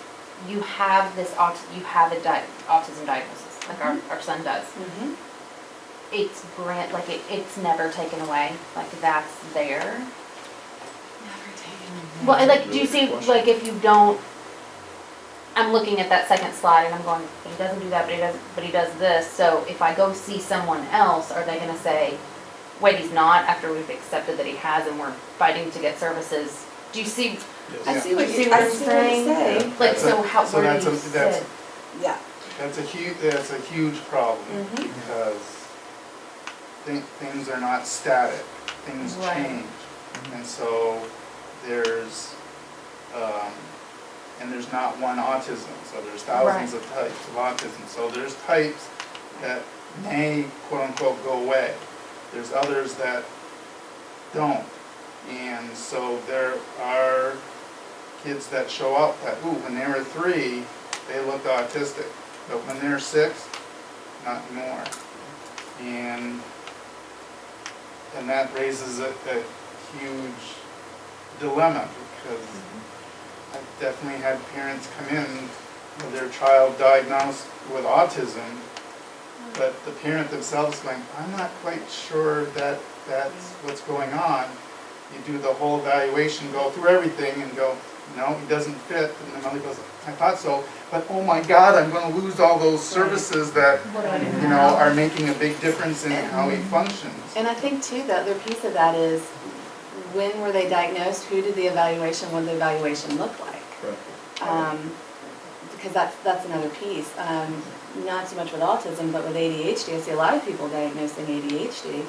[SPEAKER 7] you have this you have a autism diagnosis, like our son does,
[SPEAKER 1] Mhm.
[SPEAKER 7] it's it's never taken away, like that's there. Well, and like, do you see, like, if you don't, I'm looking at that second slide and I'm going, he doesn't do that, but he does this. So if I go see someone else, are they gonna say, wait, he's not, after we've accepted that he has and we're fighting to get services? Do you see?
[SPEAKER 1] I see what
[SPEAKER 7] See
[SPEAKER 1] you,
[SPEAKER 7] what
[SPEAKER 1] I
[SPEAKER 7] I'm
[SPEAKER 1] see what you're
[SPEAKER 7] saying?
[SPEAKER 1] saying.
[SPEAKER 7] Like,
[SPEAKER 8] So
[SPEAKER 7] where do you
[SPEAKER 8] that's
[SPEAKER 7] sit?
[SPEAKER 1] Yeah.
[SPEAKER 8] That's a huge problem,
[SPEAKER 1] Mhm.
[SPEAKER 8] because things are not static, things
[SPEAKER 7] Right.
[SPEAKER 8] change. And so there's not one autism, so there's thousands of types of autism. So there's types that may, quote unquote, go away. There's others that don't. And so there are kids that show up that, when they were 3, they looked autistic, but when they're 6, not anymore. And that raises a huge dilemma, because I've definitely had parents come in with their child diagnosed with autism, but the parent themselves going, I'm not quite sure that that's what's going on. You do the whole evaluation, go through everything, and go, no, he doesn't fit. And the mother goes, I thought so, but oh my God, I'm going to lose all those services that, are making a big difference in how he functions.
[SPEAKER 1] And I think too, the other piece of that is, when were they diagnosed? Who did the evaluation? What did the evaluation look like?
[SPEAKER 2] Right.
[SPEAKER 1] Because that's another piece. not so much with autism, but with ADHD. I see a lot of people diagnosing ADHD.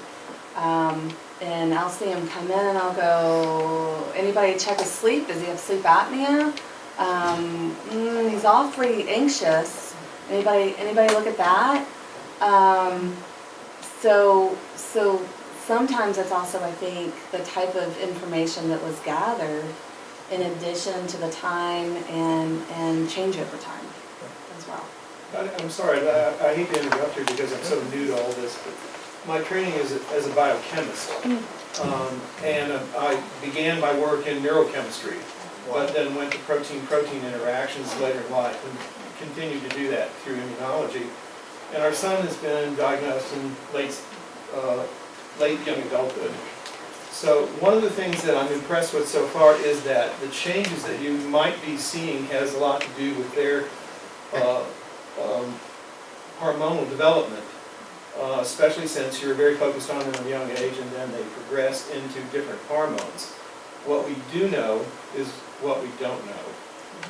[SPEAKER 1] And I'll see them come in and I'll go, anybody check his sleep? Does he have sleep apnea? He's awfully anxious. Anybody look at that? So sometimes it's also, I think, the type of information that was gathered in addition to the time and change over time as well.
[SPEAKER 9] I'm sorry, I hate to interrupt you because I'm so new to all this, but my training is as a biochemist. And I began my work in neurochemistry, but then went to protein-protein interactions later in life and continued to do that through immunology. And our son has been diagnosed in late young adulthood. So one of the things that I'm impressed with so far is that the changes that you might be seeing has a lot to do with their hormonal development, especially since you're very focused on them at a young age and then they progress into different hormones. What we do know is what we don't know.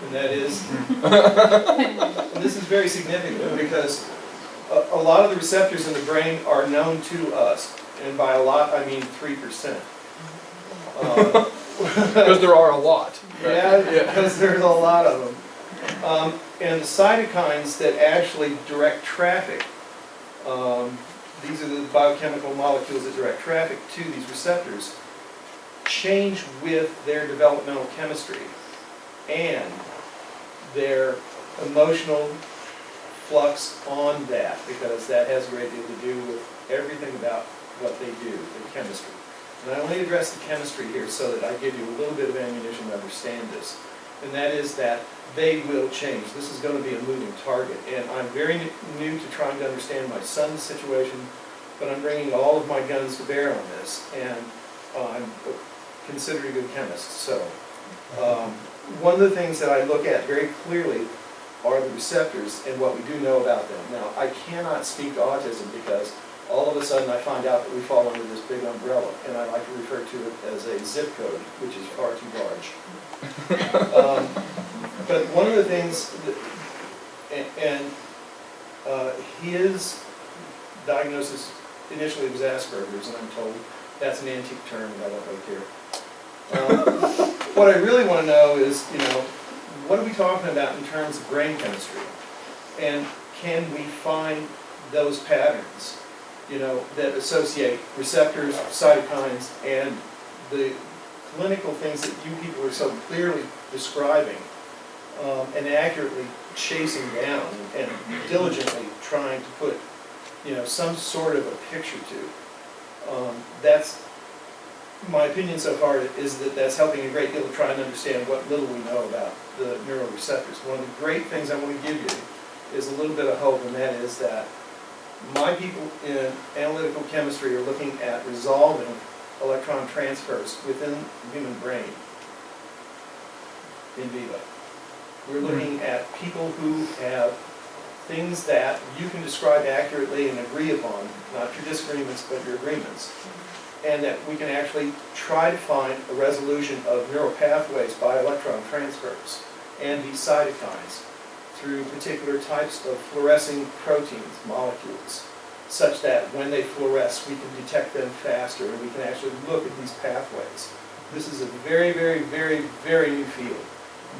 [SPEAKER 9] And that is, and this is very significant because a lot of the receptors in the brain are known to us. And by a lot, I mean 3%.
[SPEAKER 2] Because there are a lot.
[SPEAKER 9] Yeah, because there's a lot of them. And the cytokines that actually direct traffic, these are the biochemical molecules that direct traffic to these receptors, change with their developmental chemistry and their emotional flux on that, because that has a great deal to do with everything about what they do, the chemistry. And I only address the chemistry here so that I give you a little bit of ammunition to understand this. And that is that they will change. This is going to be a moving target. And I'm very new to trying to understand my son's situation, but I'm bringing all of my guns to bear on this. And I'm considered a good chemist. So one of the things that I look at very clearly are the receptors and what we do know about them. Now, I cannot speak to autism because all of a sudden I find out that we fall under this big umbrella, and I like to refer to it as a zip code, which is far too large. But one of the things, his diagnosis initially was Asperger's, and I'm told that's an antique term and I don't really care. What I really want to know is, what are we talking about in terms of brain chemistry? And can we find those patterns, that associate receptors, cytokines, and the clinical things that you people are so clearly describing and accurately chasing down and diligently trying to put, some sort of a picture to. That's my opinion so far is that that's helping a great deal to try and understand what little we know about the neuroreceptors. One of the great things I want to give you is a little bit of hope, and that is that my people in analytical chemistry are looking at resolving electron transfers within the human brain in vivo. We're looking at people who have things that you can describe accurately and agree upon, not your disagreements, but your agreements, and that we can actually try to find a resolution of neural pathways by electron transfers and these cytokines through particular types of fluorescing proteins, molecules, such that when they fluoresce, we can detect them faster and we can actually look at these pathways. This is a very, very, very, very new field.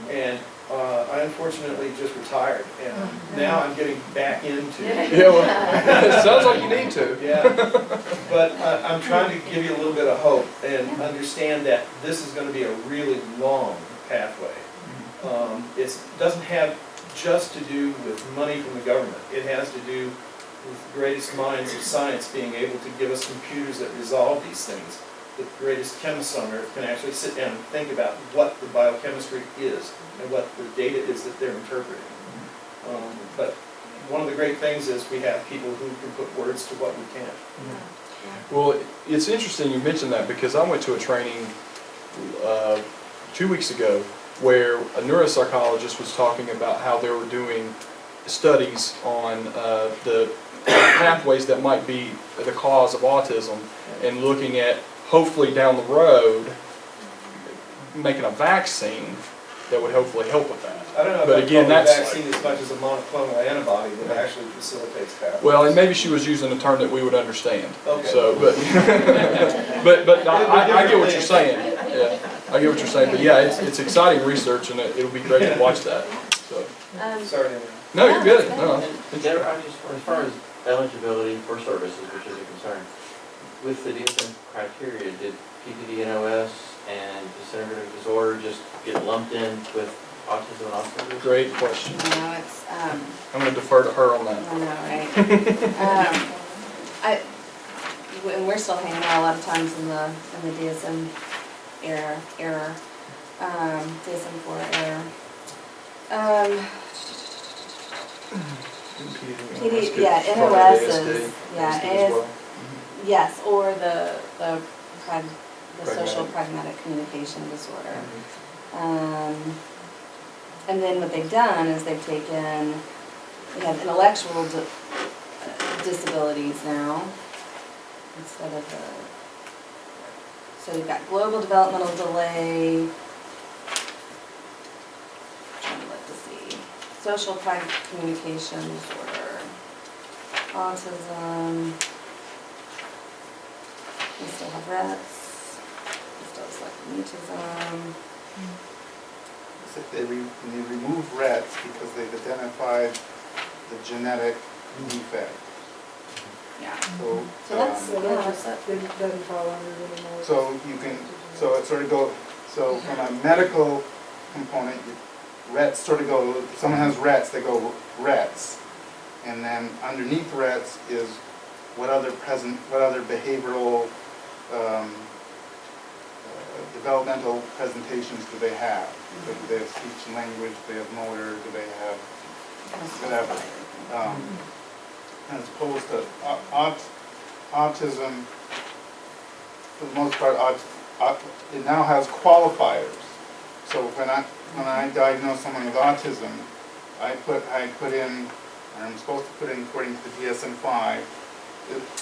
[SPEAKER 9] And I unfortunately just retired, and now I'm getting back into it.
[SPEAKER 2] Yeah, well, it sounds like you need to.
[SPEAKER 9] Yeah, but I'm trying to give you a little bit of hope and understand that this is going to be a really long pathway. It doesn't have just to do with money from the government. It has to do with the greatest minds of science being able to give us computers that resolve these things. The greatest chemists on earth can actually sit down and think about what the biochemistry is and what the data is that they're interpreting. But one of the great things is we have people who can put words to what we can't.
[SPEAKER 2] Well, it's interesting you mentioned that because I went to a training 2 weeks ago where a neuropsychologist was talking about how they were doing studies on the pathways that might be the cause of autism and looking at, hopefully down the road, making a vaccine that would hopefully help with that.
[SPEAKER 9] I don't know
[SPEAKER 2] But
[SPEAKER 9] if
[SPEAKER 2] again,
[SPEAKER 9] a
[SPEAKER 2] that's
[SPEAKER 9] vaccine as much as a monoclonal antibody that actually facilitates pathways.
[SPEAKER 2] Well, and maybe she was using a term that we would understand.
[SPEAKER 9] Okay.
[SPEAKER 2] So, but, but I get what you're saying. Yeah, I get what you're saying. But yeah, it's exciting research, and it'll be great to watch that. So,
[SPEAKER 9] Sorry to interrupt.
[SPEAKER 2] no, you're good. No,
[SPEAKER 3] And there, I just, as far as eligibility for services, which is a concern, with the DSM criteria, did PBIS and Disorder disorder just get lumped in with autism and autism?
[SPEAKER 2] great question.
[SPEAKER 1] No, it's,
[SPEAKER 2] I'm going to defer to her on that.
[SPEAKER 1] I know, right? And we're still hanging out a lot of times in the DSM error, DSM-4 error. PD, yeah, NOS is, yeah, AS, yes, or the social pragmatic communication disorder. And then what they've done is they've taken, they have intellectual disabilities now, instead of so you've got global developmental delay, trying to look to see, social communication disorder, autism, we still have Rett's, we still have selective mutism.
[SPEAKER 8] They remove Rett's because they've identified the genetic defect.
[SPEAKER 1] Yeah.
[SPEAKER 8] So,
[SPEAKER 1] So that's,
[SPEAKER 4] So
[SPEAKER 1] yeah,
[SPEAKER 4] that
[SPEAKER 1] that's
[SPEAKER 4] just doesn't fall under it anymore.
[SPEAKER 8] so you can, so it sort of go, so from a medical component, Rett's sort of go, if someone has Rett's, they go Rett's. And then underneath Rett's is what other behavioral, developmental presentations do they have? Do they have speech and language, do they have motor, do they have whatever? As opposed to autism, for the most part, it now has qualifiers. So when I diagnose someone with autism, I put in, or I'm supposed to put in according to the DSM-5,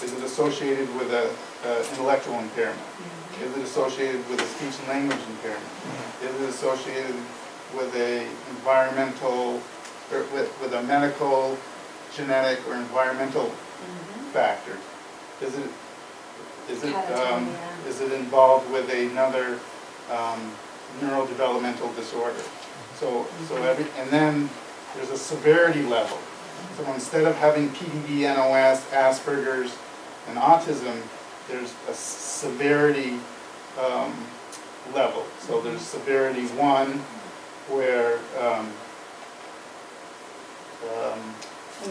[SPEAKER 8] is it associated with an intellectual impairment? Is it associated with a speech and language impairment? Is it associated with a environmental, or with a medical, genetic, or environmental factor? Is it involved with another neurodevelopmental disorder? So and then there's a severity level. So instead of having PDD, NOS, Asperger's, and autism, there's a severity level. So there's severity 1, where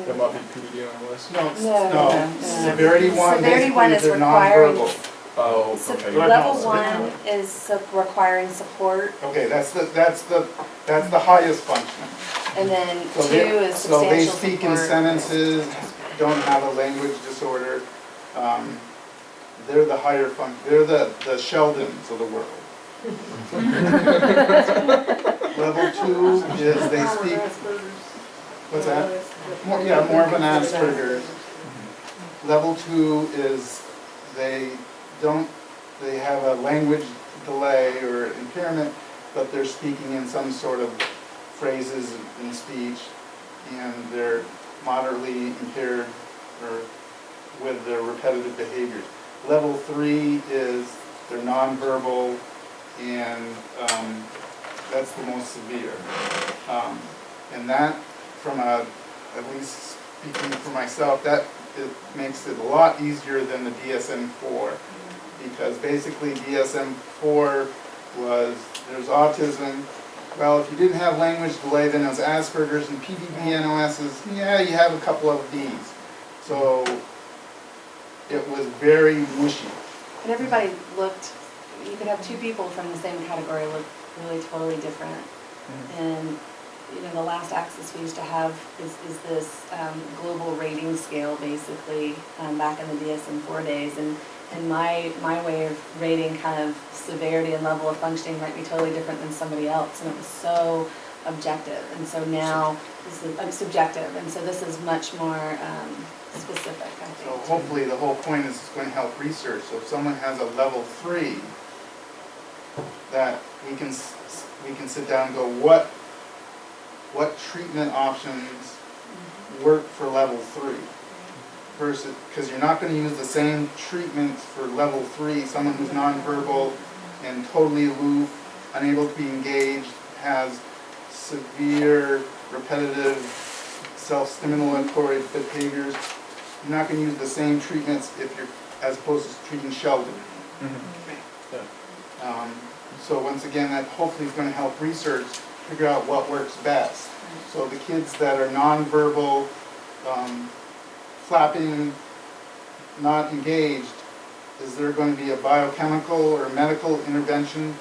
[SPEAKER 2] That might be PD on the list.
[SPEAKER 8] no, severity 1
[SPEAKER 1] Severity one
[SPEAKER 8] basically
[SPEAKER 1] is
[SPEAKER 8] they're
[SPEAKER 1] requiring,
[SPEAKER 8] nonverbal.
[SPEAKER 2] Oh,
[SPEAKER 1] so
[SPEAKER 2] okay.
[SPEAKER 1] level 1 is requiring support,
[SPEAKER 8] Okay, that's the highest function.
[SPEAKER 1] and then
[SPEAKER 8] So
[SPEAKER 1] 2
[SPEAKER 8] they-
[SPEAKER 1] is
[SPEAKER 8] So they
[SPEAKER 1] substantial
[SPEAKER 8] speak in
[SPEAKER 1] support.
[SPEAKER 8] sentences, don't have a language disorder. They're the higher they're the Sheldons of the world. Level 2 is they speak, what's that? More of an Asperger's. Level 2 is they have a language delay or impairment, but they're speaking in some sort of phrases in speech, and they're moderately impaired or with their repetitive behaviors. Level 3 is they're nonverbal, and that's the most severe. And that, at least speaking for myself, it makes it a lot easier than the DSM-4, because basically DSM-4 was, there's autism. Well, if you didn't have language delay, then it was Asperger's, and PDD, NOS's, yeah, you have a couple of these. So it was very mushy.
[SPEAKER 1] And everybody looked, you could have 2 people from the same category look really totally different. And, the last axis we used to have is this global rating scale, basically, back in the DSM-4 days. And my way of rating kind of severity and level of functioning might be totally different than somebody else. And it was so objective. And so now, I'm subjective. And so this is much more specific, I think.
[SPEAKER 8] So hopefully the whole point is it's going to help research. So if someone has a level 3, that we can we can sit down and go, what treatment options work for level 3? Versus, because you're not going to use the same treatments for level 3, someone who's nonverbal and totally aloof, unable to be engaged, has severe repetitive self-stimulatory behaviors. You're not going to use the same treatments if you're, as opposed to treating Sheldon. So once again, that hopefully is going to help research figure out what works best. So the kids that are nonverbal, flapping, not engaged, is there going to be a biochemical or medical intervention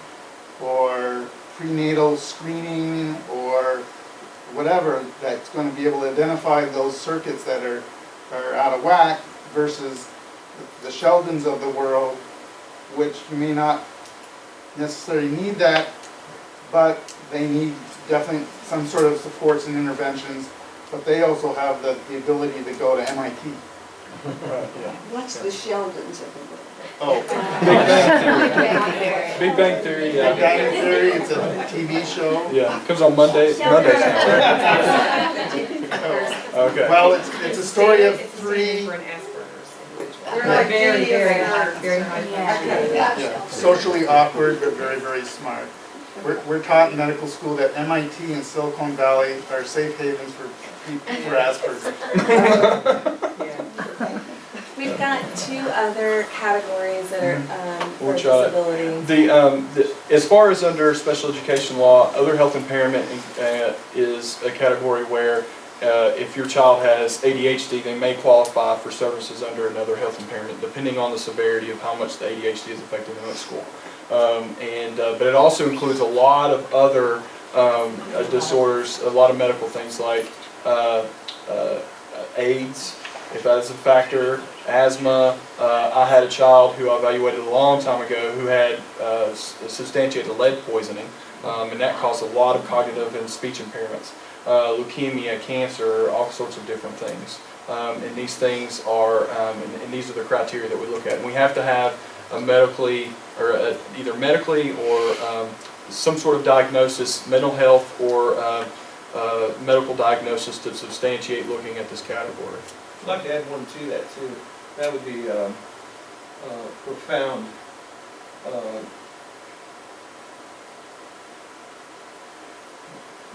[SPEAKER 8] or prenatal screening or whatever that's going to be able to identify those circuits that are out of whack versus the Sheldons of the world, which may not necessarily need that, but they need definitely some sort of supports and interventions, but they also have the ability to go to MIT.
[SPEAKER 4] What's the Sheldons of the world?
[SPEAKER 8] Oh,
[SPEAKER 2] Big Bang Theory,
[SPEAKER 8] Big
[SPEAKER 2] yeah.
[SPEAKER 8] Bang Theory, it's a TV show.
[SPEAKER 2] Yeah, comes on Mondays now. Okay.
[SPEAKER 8] Well, it's a story of 3
[SPEAKER 4] They're like very, very high.
[SPEAKER 8] yeah, socially awkward but very, very smart. We're taught in medical school that MIT and Silicon Valley are safe havens for people for Asperger's.
[SPEAKER 1] We've got 2 other categories that are for
[SPEAKER 2] We'll try it.
[SPEAKER 1] disabilities.
[SPEAKER 2] As far as under special education law, other health impairment is a category where if your child has ADHD, they may qualify for services under another health impairment, depending on the severity of how much the ADHD is affecting them at school. But it also includes a lot of other disorders, a lot of medical things like AIDS, if that is a factor, asthma. I had a child who I evaluated a long time ago who had substantiated lead poisoning, and that caused a lot of cognitive and speech impairments. Leukemia, cancer, all sorts of different things. And these things are, and these are the criteria that we look at. And we have to have a medically, or either medically or some sort of diagnosis, mental health or medical diagnosis to substantiate looking at this category.
[SPEAKER 9] I'd like to add one to that too. That would be profound.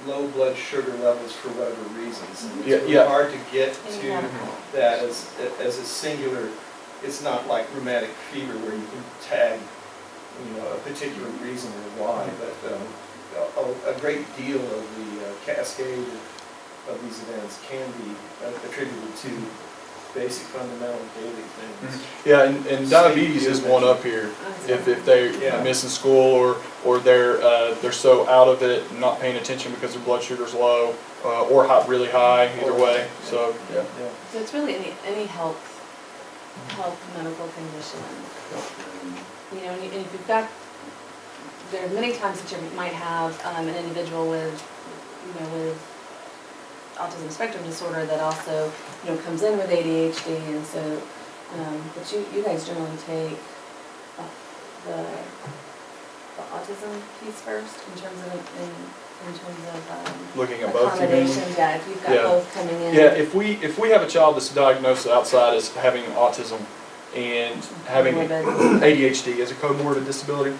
[SPEAKER 9] Low blood sugar levels for whatever reasons. And it's really hard to get to that as a singular. It's not like rheumatic fever where you can tag, a particular reason or why, but a great deal of the cascade of these events can be attributed to basic fundamental daily things.
[SPEAKER 2] Yeah, and diabetes is one up here. If they're missing school or they're so out of it, not paying attention because their blood sugar's low or really high, either way. So yeah.
[SPEAKER 1] So it's really any health medical condition. And if you've got, there are many times that you might have an individual with Autism Spectrum Disorder that also, comes in with ADHD, and so, but you guys generally take the autism piece first in terms of
[SPEAKER 2] Looking at both, you mean?
[SPEAKER 1] accommodations. Yeah, if you've got both coming in.
[SPEAKER 2] Yeah, if we have a child that's diagnosed outside as having autism and having ADHD as a comorbid disability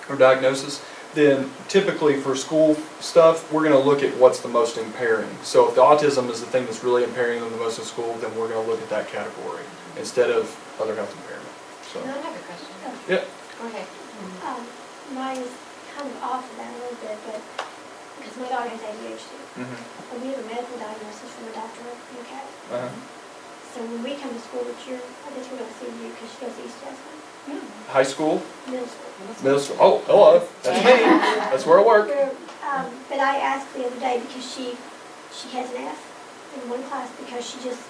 [SPEAKER 2] or diagnosis, then typically for school stuff, we're going to look at what's the most impairing. So if the autism is the thing that's really impairing them the most in school, then we're going to look at that category instead of other health impairment. So.
[SPEAKER 10] I have a question.
[SPEAKER 2] Yeah.
[SPEAKER 10] Okay. Mine is kind of off of that a little bit, but because my daughter has ADHD. And we have a medical diagnosis from a doctor in the UK. So when we come to school, which I guess we're going to see you because she goes to East Jessamine.
[SPEAKER 2] High school?
[SPEAKER 10] Middle school.
[SPEAKER 2] Middle school. Oh, hello. That's me. That's where I work.
[SPEAKER 10] But I asked the other day because she has an F in one class because she just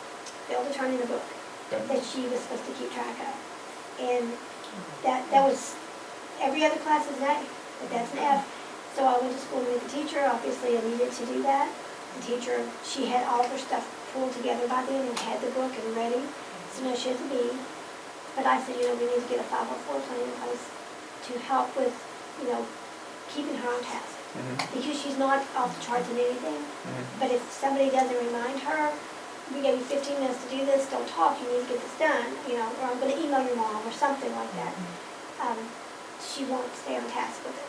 [SPEAKER 10] failed to turn in a book that she was supposed to keep track of. And that was, every other class is an A, but that's an F. So I went to school with the teacher. Obviously I needed to do that. The teacher, she had all of her stuff pulled together by then and had the book and ready. So now she has a B. But I said, we need to get a 504 plan in place to help with, keeping her on task. because she's not off the charts in anything.
[SPEAKER 2] Mhm.
[SPEAKER 10] But if somebody doesn't remind her, we gave you 15 minutes to do this, don't talk, you need to get this done, you know, or I'm gonna email your mom, or something like that. She won't stay on task with it.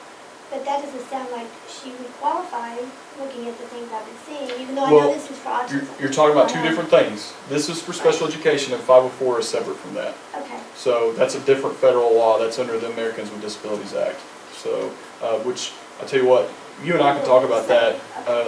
[SPEAKER 10] But that doesn't sound like she would qualify, looking at the things I've been seeing, even though I
[SPEAKER 2] Well,
[SPEAKER 10] know this is for autism.
[SPEAKER 2] You're talking about two different things. This is for special education, and 504 is separate from that.
[SPEAKER 10] Okay,
[SPEAKER 2] So that's a different federal law, that's under the Americans with Disabilities Act. So, which, I tell you what, you and I can talk about that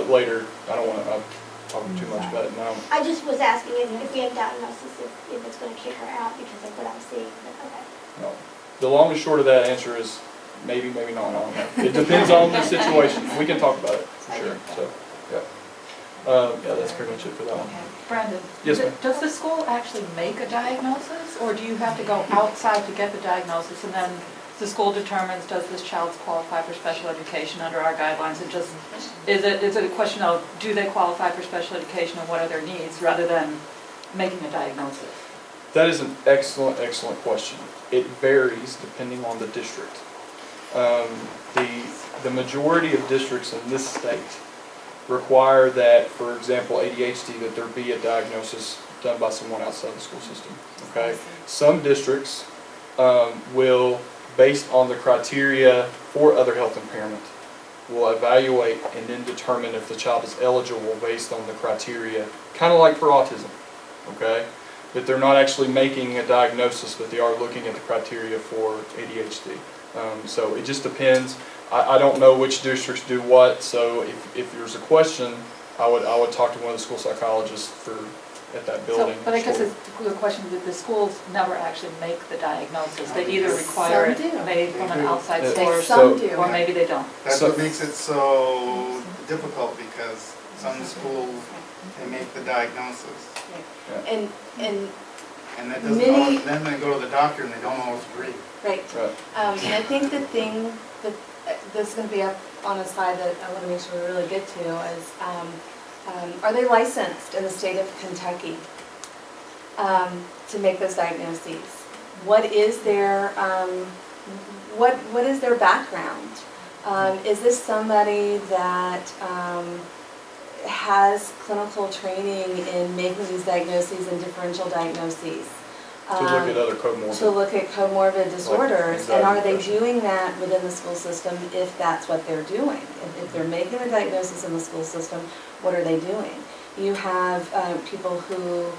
[SPEAKER 2] later. I don't want to talk too much about it now.
[SPEAKER 10] I just was asking if we have diagnosis, if it's gonna kick her out because of what I'm seeing, but okay.
[SPEAKER 2] No. The long and short of that answer is maybe, maybe not. I don't know. It depends on the situation. We can talk about it, for sure. So, yeah. That's pretty much it for that one.
[SPEAKER 5] Brandon?
[SPEAKER 2] Yes, ma'am.
[SPEAKER 5] Does the school actually make a diagnosis, or do you have to go outside to get the diagnosis, and then the school determines, does this child qualify for special education under our guidelines? It just, is it a question of, do they qualify for special education and what are their needs, rather than making a diagnosis?
[SPEAKER 2] That is an excellent, excellent question. It varies depending on the district. The majority of districts in this state require that, for example, ADHD, that there be a diagnosis done by someone outside the school system. Okay. Some districts will, based on the criteria for other health impairment, will evaluate and then determine if the child is eligible based on the criteria, kind of like for autism. Okay. But they're not actually making a diagnosis, but they are looking at the criteria for ADHD. So it just depends. I don't know which districts do what, so if there's a question, I would talk to one of the school psychologists at that building.
[SPEAKER 5] So, but I guess the question is that the schools never actually make the diagnosis. They either require it made from an outside source, or maybe they don't.
[SPEAKER 8] That's what makes it so difficult, because some schools, they make the diagnosis.
[SPEAKER 1] And
[SPEAKER 8] And that doesn't
[SPEAKER 1] Many-
[SPEAKER 8] always, then they go to the doctor and they don't always agree.
[SPEAKER 1] right. And I think the thing that this is going to be up on a slide that I want to make sure we really get to is, are they licensed in the state of Kentucky to make those diagnoses? What is their what is their background? Is this somebody that has clinical training in making these diagnoses and differential diagnoses?
[SPEAKER 2] To look at other comorbid.
[SPEAKER 1] To look at comorbid disorders, and are they
[SPEAKER 2] depression.
[SPEAKER 1] doing that within the school system if that's what they're doing? If they're making a diagnosis in the school system, what are they doing? You have people who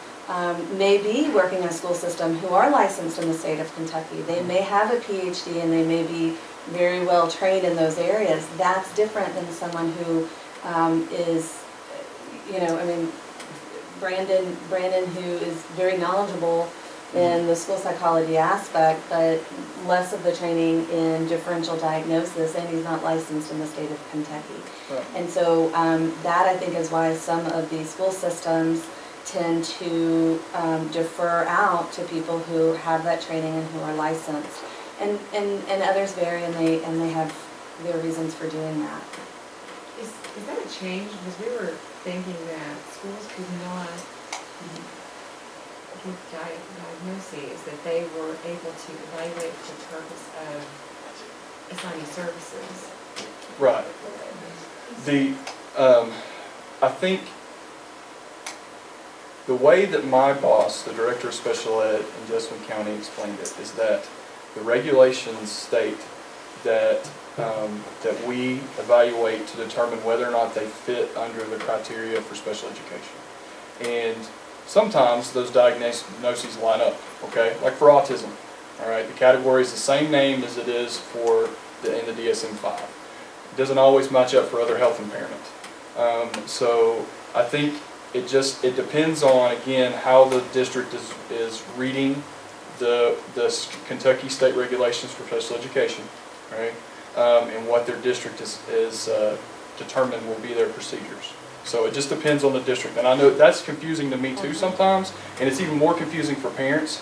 [SPEAKER 1] may be working in a school system who are licensed in the state of Kentucky. They may have a PhD and they may be very well trained in those areas. That's different than someone who is, you know, I mean, Brandon who is very knowledgeable in the school psychology aspect, but less of the training in differential diagnosis, and he's not licensed in the state of Kentucky.
[SPEAKER 2] Right.
[SPEAKER 1] And so that, I think, is why some of these school systems tend to defer out to people who have that training and who are licensed. And others vary, and they have their reasons for doing that.
[SPEAKER 11] Is that a change? Because we were thinking that schools could not give diagnoses, that they were able to evaluate for the purpose of assigning services.
[SPEAKER 2] Right. I think the way that my boss, the director of special ed in Jessamine County, explained it is that the regulations state that that we evaluate to determine whether or not they fit under the criteria for special education. And sometimes those diagnoses line up, okay? Like for autism, all right? The category is the same name as it is for in the DSM-5. It doesn't always match up for other health impairment. So I think it depends on, again, how the district is reading the Kentucky state regulations for special education, right? And what their district is determined will be their procedures. So it just depends on the district. And I know that's confusing to me too sometimes, and it's even more confusing for parents.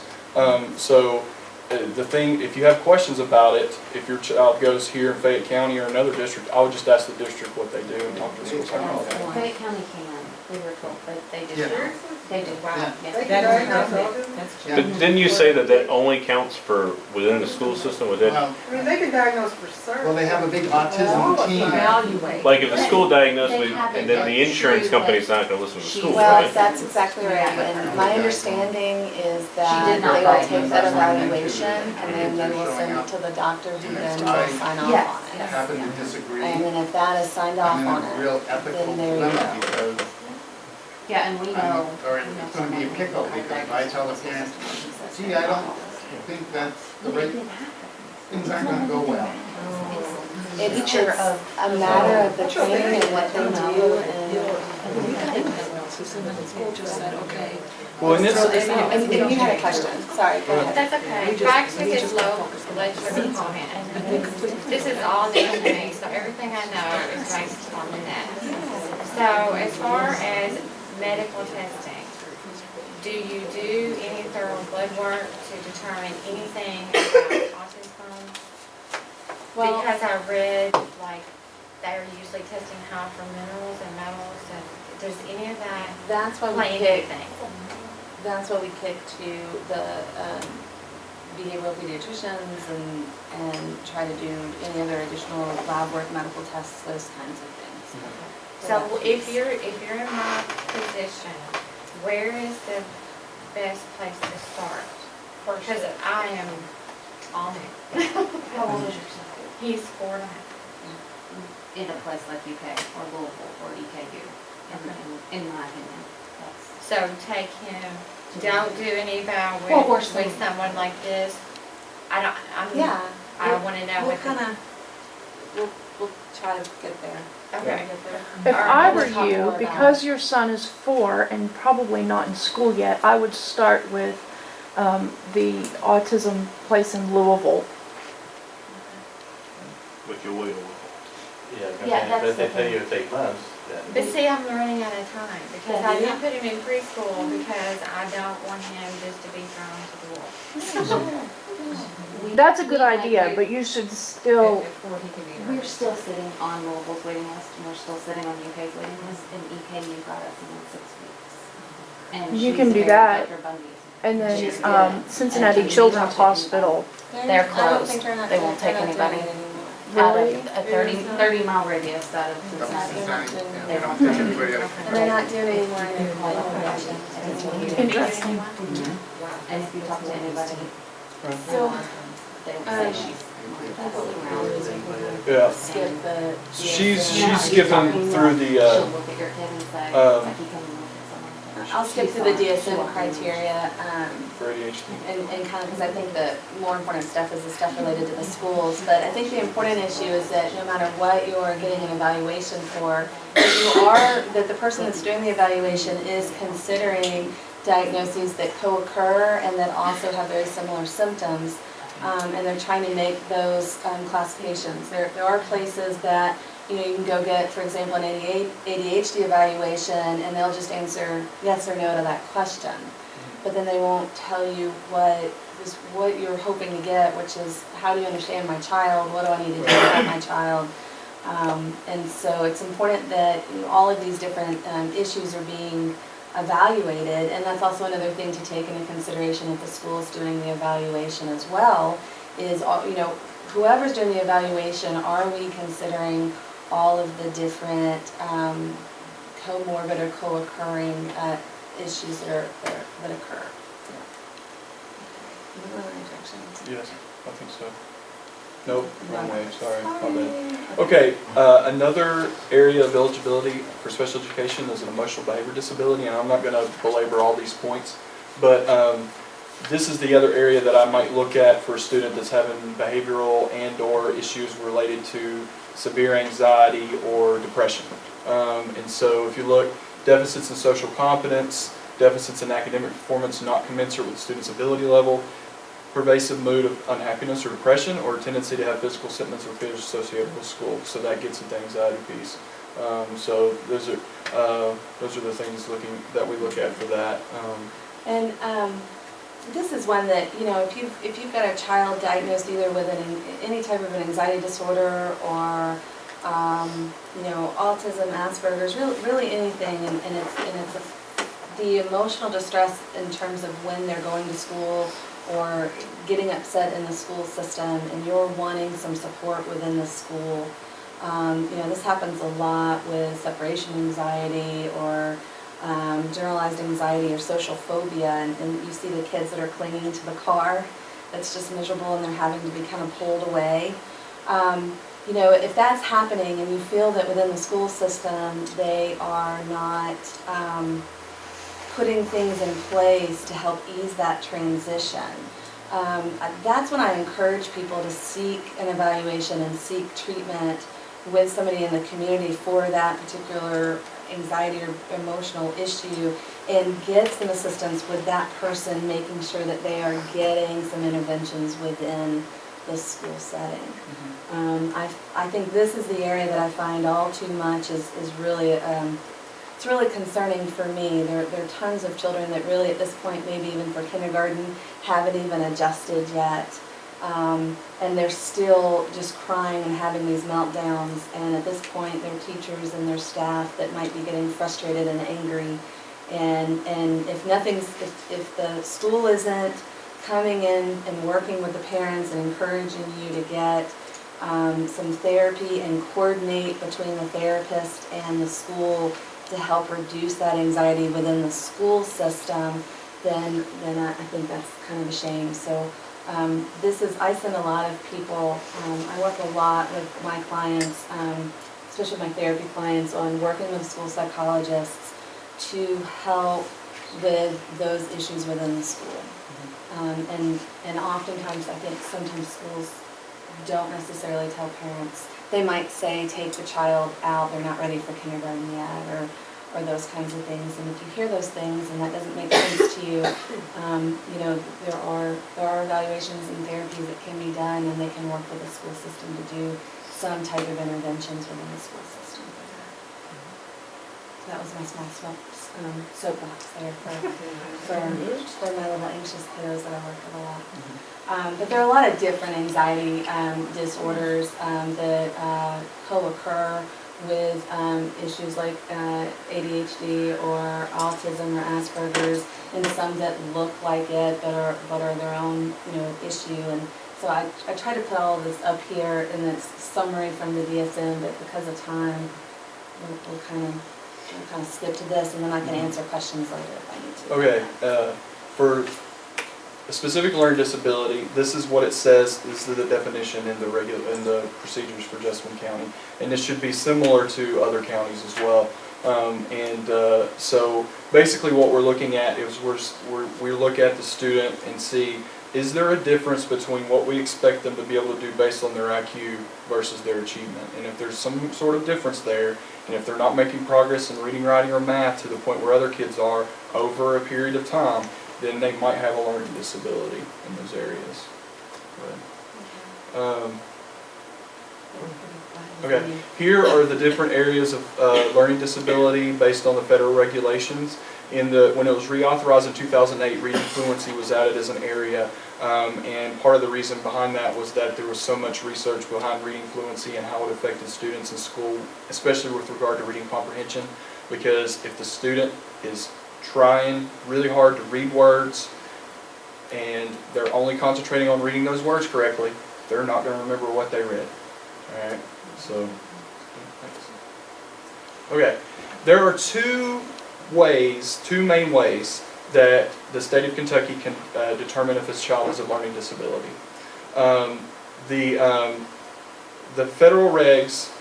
[SPEAKER 2] The thing, if you have questions about it, if your child goes here in Fayette County or another district, I would just ask the district what they do and talk to the school psychologist.
[SPEAKER 7] Fayette County can. We were told that they did.
[SPEAKER 8] Yeah.
[SPEAKER 7] They did.
[SPEAKER 11] Wow.
[SPEAKER 7] Yeah.
[SPEAKER 11] That's perfect. That's
[SPEAKER 8] Yeah.
[SPEAKER 12] But didn't you say that that only counts for within the school system, within,
[SPEAKER 8] Well,
[SPEAKER 4] I mean, they can diagnose for certain.
[SPEAKER 8] well, they have a big autism team.
[SPEAKER 11] Evaluate.
[SPEAKER 12] like if the school diagnosed
[SPEAKER 7] They
[SPEAKER 12] me,
[SPEAKER 7] haven't
[SPEAKER 12] and then the
[SPEAKER 7] yet.
[SPEAKER 12] insurance
[SPEAKER 7] True,
[SPEAKER 12] company's
[SPEAKER 7] but
[SPEAKER 12] not gonna listen to the
[SPEAKER 7] she-
[SPEAKER 12] school,
[SPEAKER 1] Well,
[SPEAKER 12] right?
[SPEAKER 1] that's exactly right, and my understanding is that
[SPEAKER 7] did not
[SPEAKER 1] they will
[SPEAKER 7] diagnose
[SPEAKER 1] take that
[SPEAKER 7] us.
[SPEAKER 1] evaluation, and then they will send it to the doctor who then will sign off
[SPEAKER 7] Yes,
[SPEAKER 1] on
[SPEAKER 8] I
[SPEAKER 1] it.
[SPEAKER 8] happen to disagree.
[SPEAKER 1] And then if that is signed off
[SPEAKER 8] I'm in
[SPEAKER 1] on
[SPEAKER 8] a
[SPEAKER 1] it,
[SPEAKER 8] real ethical
[SPEAKER 1] then there you
[SPEAKER 8] dilemma
[SPEAKER 1] go.
[SPEAKER 8] because
[SPEAKER 7] Yeah, and we know.
[SPEAKER 8] or it's gonna be a pickle because if I tell the parent, gee, I don't think that's the right, things aren't gonna go well.
[SPEAKER 1] It's a matter of the training and what they do, and
[SPEAKER 5] We got a diagnosis and then the school just said, okay.
[SPEAKER 2] Well, and
[SPEAKER 1] so,
[SPEAKER 2] this,
[SPEAKER 1] and you had a question, sorry, go ahead.
[SPEAKER 13] That's okay. Back to this low legislative comment. This is all new to me, so everything I know is based on the net. So as far as medical testing, do you do any thorough blood work to determine anything about autism?
[SPEAKER 1] Well,
[SPEAKER 13] Because I read, like, they're usually testing high for minerals and metals, and does any of that
[SPEAKER 1] that's why we
[SPEAKER 13] play
[SPEAKER 1] pick,
[SPEAKER 13] anything?
[SPEAKER 1] that's why we kick to the behavioral pediatricians and try to do any other additional lab work, medical tests, those kinds of things.
[SPEAKER 13] So if you're in my position, where is the best place to start? Because I am on it.
[SPEAKER 7] How old is your son?
[SPEAKER 13] He's 4.5.
[SPEAKER 7] In a place like UK or Louisville or EKU, in my opinion. That's-
[SPEAKER 13] So take him, don't do an eval
[SPEAKER 7] Well, we're
[SPEAKER 13] with
[SPEAKER 7] saying-
[SPEAKER 13] someone like this.
[SPEAKER 1] Yeah.
[SPEAKER 13] I want to know
[SPEAKER 1] We'll
[SPEAKER 13] what the.
[SPEAKER 1] kinda, we'll try to get there.
[SPEAKER 13] Okay.
[SPEAKER 14] If I were
[SPEAKER 1] We'll talk
[SPEAKER 14] you,
[SPEAKER 1] more about
[SPEAKER 14] because your son is 4 and probably not in school yet, I would start with the autism place in Louisville.
[SPEAKER 12] But you will.
[SPEAKER 7] Yeah, that's
[SPEAKER 3] But they
[SPEAKER 7] the
[SPEAKER 3] tell you
[SPEAKER 7] thing.
[SPEAKER 3] it's 8 months, then.
[SPEAKER 13] But see, I'm running out of time because
[SPEAKER 7] Yeah.
[SPEAKER 13] I didn't put him in preschool because I don't want him just to be thrown to the wolves.
[SPEAKER 14] That's a good idea, but you should still,
[SPEAKER 11] Before he can be
[SPEAKER 7] We're
[SPEAKER 11] heard.
[SPEAKER 7] still sitting on Louisville's waiting list, and we're still sitting on UK's waiting list, and EKU got us in 6 weeks. And
[SPEAKER 14] You
[SPEAKER 7] she's
[SPEAKER 14] can do
[SPEAKER 7] very-
[SPEAKER 14] that.
[SPEAKER 7] Dr. Bundy is-
[SPEAKER 14] and then
[SPEAKER 7] She's good.
[SPEAKER 14] Cincinnati
[SPEAKER 7] And
[SPEAKER 14] Children's
[SPEAKER 7] she's not
[SPEAKER 14] Hospital,
[SPEAKER 7] They're
[SPEAKER 1] I don't
[SPEAKER 7] closed.
[SPEAKER 1] think they're not,
[SPEAKER 7] They won't
[SPEAKER 1] they're
[SPEAKER 7] take
[SPEAKER 1] not doing
[SPEAKER 7] anybody.
[SPEAKER 1] it anymore.
[SPEAKER 7] Out
[SPEAKER 14] Really?
[SPEAKER 7] of a 30-mile radius out of Cincinnati.
[SPEAKER 8] They don't take anybody else.
[SPEAKER 1] And they're not doing any more intervention.
[SPEAKER 14] Interesting.
[SPEAKER 7] And if you talk to anybody,
[SPEAKER 1] So,
[SPEAKER 7] they will say she's
[SPEAKER 2] yeah.
[SPEAKER 1] skip the.
[SPEAKER 2] She's
[SPEAKER 7] Yeah.
[SPEAKER 2] skipping through the,
[SPEAKER 7] She'll look at your kid and say, like, you can look at someone.
[SPEAKER 1] I'll skip through the DSM criteria,
[SPEAKER 2] for ADHD.
[SPEAKER 1] and kind of, because I think the more important stuff is the stuff related to the schools. But I think the important issue is that no matter what you're getting an evaluation for, that the person that's doing the evaluation is considering diagnoses that co-occur and that also have very similar symptoms. And they're trying to make those classifications. There are places that, you can go get, for example, an ADHD evaluation, and they'll just answer yes or no to that question. But then they won't tell you what you're hoping to get, which is, how do you understand my child? What do I need to do about my child? And so it's important that all of these different issues are being evaluated, and that's also another thing to take into consideration if the school is doing the evaluation as well, is, whoever's doing the evaluation, are we considering all of the different comorbid or co-occurring issues that occur?
[SPEAKER 2] Yes, I think so. Nope, wrong way, sorry, my bad. Okay, another area of eligibility for special education is an emotional behavior disability, and I'm not gonna belabor all these points, but this is the other area that I might look at for a student that's having behavioral and/or issues related to severe anxiety or depression. And so if you look, deficits in social competence, deficits in academic performance not commensurate with the student's ability level, pervasive mood of unhappiness or depression, or a tendency to have physical symptoms or fears associated with school. So that gets into the anxiety piece. So those are the things that we look at for that.
[SPEAKER 1] And this is one that, if you've got a child diagnosed either with any type of an anxiety disorder or autism, Asperger's, really anything, and it's the emotional distress in terms of when they're going to school or getting upset in the school system, and you're wanting some support within the school. This happens a lot with separation anxiety or generalized anxiety or social phobia, and you see the kids that are clinging to the car. That's just miserable, and they're having to be kind of pulled away. If that's happening and you feel that within the school system they are not putting things in place to help ease that transition, that's when I encourage people to seek an evaluation and seek treatment with somebody in the community for that particular anxiety or emotional issue, and get some assistance with that person, making sure that they are getting some interventions within the school setting. I think this is the area that I find all too much is really, it's really concerning for me. There are tons of children that really at this point, maybe even for kindergarten, haven't even adjusted yet. And they're still just crying and having these meltdowns, and at this point their teachers and their staff that might be getting frustrated and angry, and if the school isn't coming in and working with the parents and encouraging you to get some therapy and coordinate between the therapist and the school to help reduce that anxiety within the school system, then I think that's kind of a shame. So I send a lot of people, I work a lot with my clients, especially my therapy clients, on working with school psychologists to help with those issues within the school. And oftentimes I think sometimes schools don't necessarily tell parents. They might say, take the child out, they're not ready for kindergarten yet, or those kinds of things. And if you hear those things and that doesn't make sense to you, there are evaluations and therapies that can be done, and they can work with the school system to do some type of interventions within the school system for that. That was my small soapbox there for my little anxious kiddos that I work with a lot. But there are a lot of different anxiety disorders that co-occur with issues like ADHD or autism or Asperger's, and some that look like it but are their own issue. And so I try to put all of this up here in this summary from the DSM, but because of time, we'll kind of skip to this, and then I can answer questions later if I need to.
[SPEAKER 2] Okay, for a specific learning disability, this is what it says. This is the definition in the procedures for Jessamine County, and this should be similar to other counties as well. So basically, what we're looking at is we look at the student and see, is there a difference between what we expect them to be able to do based on their IQ versus their achievement? And if there's some sort of difference there, and if they're not making progress in reading, writing, or math to the point where other kids are over a period of time, then they might have a learning disability in those areas. Okay, here are the different areas of learning disability based on the federal regulations. When it was reauthorized in 2008, reading fluency was added as an area, and part of the reason behind that was that there was so much research behind reading fluency and how it affected students in school, especially with regard to reading comprehension, because if the student is trying really hard to read words and they're only concentrating on reading those words correctly, they're not going to remember what they read. Alright, so, okay, there are two main ways that the state of Kentucky can determine if a child has a learning disability. The federal regs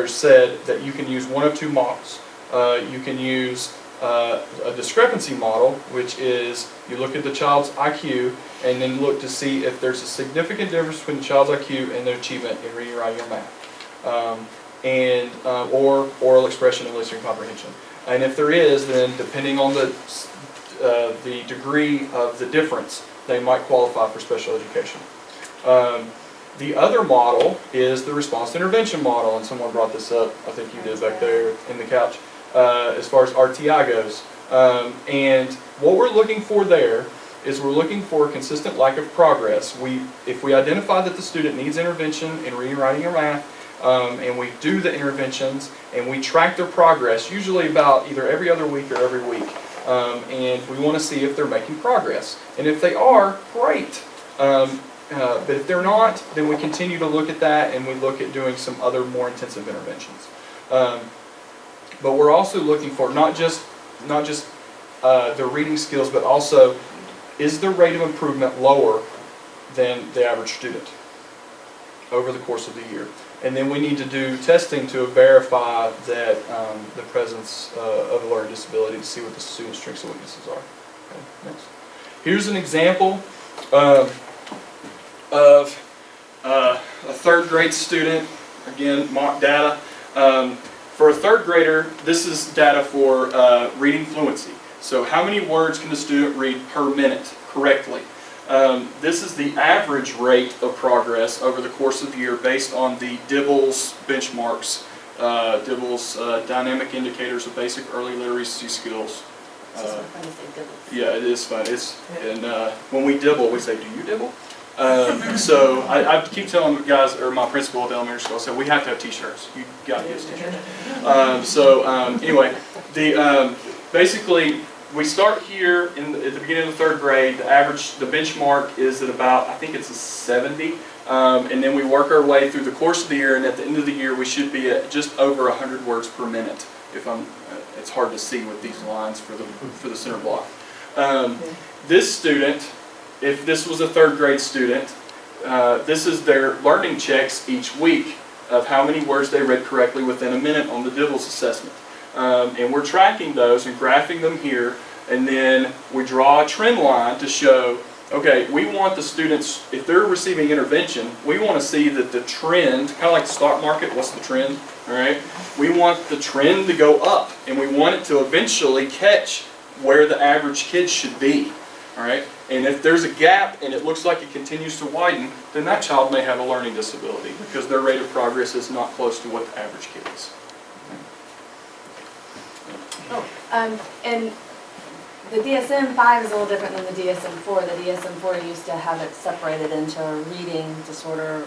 [SPEAKER 2] said that you can use one of two models. You can use a discrepancy model, which is you look at the child's IQ and then look to see if there's a significant difference between the child's IQ and their achievement in reading, writing, or math, or oral expression and listening comprehension. And if there is, then depending on the degree of the difference, they might qualify for special education. The other model is the response to intervention model, and someone brought this up, I think you did back there in the couch, as far as RTI goes. And what we're looking for there is we're looking for a consistent lack of progress. If we identify that the student needs intervention in reading, writing, or math, and we do the interventions and we track their progress, usually about either every other week or every week. And we want to see if they're making progress. And if they are, great. But if they're not, then we continue to look at that and we look at doing some other more intensive interventions. But we're also looking for not just their reading skills, but also, is their rate of improvement lower than the average student over the course of the year? And then we need to do testing to verify that the presence of a learning disability to see what the student's strengths and weaknesses are. Okay, next. Here's an example of a third grade student. Again, mock data. For a third grader, this is data for reading fluency. So how many words can the student read per minute correctly? This is the average rate of progress over the course of the year based on the DIBELS benchmarks, DIBELS dynamic indicators of basic early literacy skills. Yeah, it is fun. And when we dibble, we say, "Do you dibble?" So I keep telling the guys, or my principal at the elementary school, I said, we have to have t-shirts. You got to get us t-shirts. Anyway, basically, we start here at the beginning of the third grade. The benchmark is at about, I think it's a 70. And then we work our way through the course of the year, and at the end of the year, we should be at just over 100 words per minute. It's hard to see with these lines for the center block. This student, if this was a third grade student, this is their learning checks each week of how many words they read correctly within a minute on the DIBELS assessment. And we're tracking those and graphing them here, and then we draw a trend line to show, okay, we want the students, if they're receiving intervention, we want to see that the trend, kind of like the stock market, what's the trend, all right? We want the trend to go up, and we want it to eventually catch where the average kid should be, all right? And if there's a gap and it looks like it continues to widen, then that child may have a learning disability because their rate of progress is not close to what the average kid is.
[SPEAKER 1] And the DSM-5 is a little different than the DSM-4. The DSM-4 used to have it separated into a reading disorder,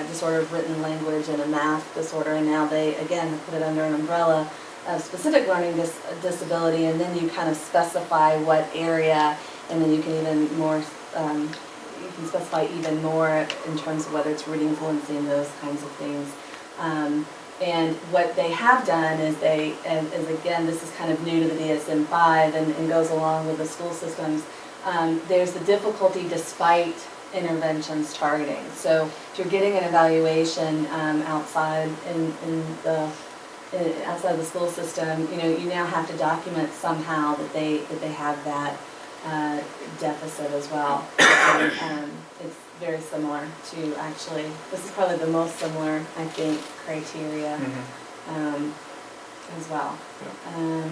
[SPEAKER 1] disorder of written language, and a math disorder, and now they, again, put it under an umbrella of specific learning disability, and then you kind of specify what area, and then you can even more, you can specify even more in terms of whether it's reading fluency and those kinds of things. And what they have done is again, this is kind of new to the DSM-5 and goes along with the school systems. There's the difficulty despite interventions targeting. So if you're getting an evaluation outside outside the school system, you now have to document somehow that they have that deficit as well. So, it's very similar to, actually, this is probably the most similar, I think, criteria as well.
[SPEAKER 2] Yeah.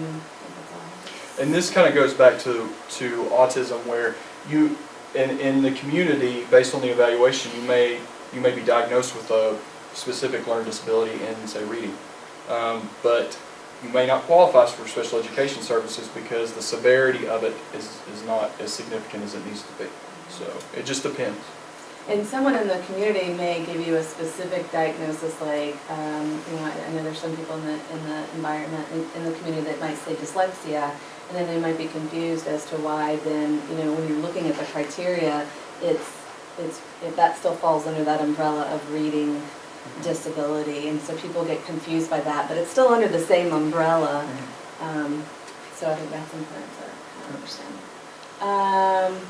[SPEAKER 2] And this kind of goes back to autism, where you, in the community, based on the evaluation, you may be diagnosed with a specific learning disability in, say, reading. But you may not qualify for special education services because the severity of it is not as significant as it needs to be. So it just depends.
[SPEAKER 1] And someone in the community may give you a specific diagnosis, like, I know there's some people in the environment, in the community that might say dyslexia, and then they might be confused as to why then, when you're looking at the criteria, if that still falls under that umbrella of reading disability, and so people get confused by that, but it's still under the same umbrella. So I think that's important to understand.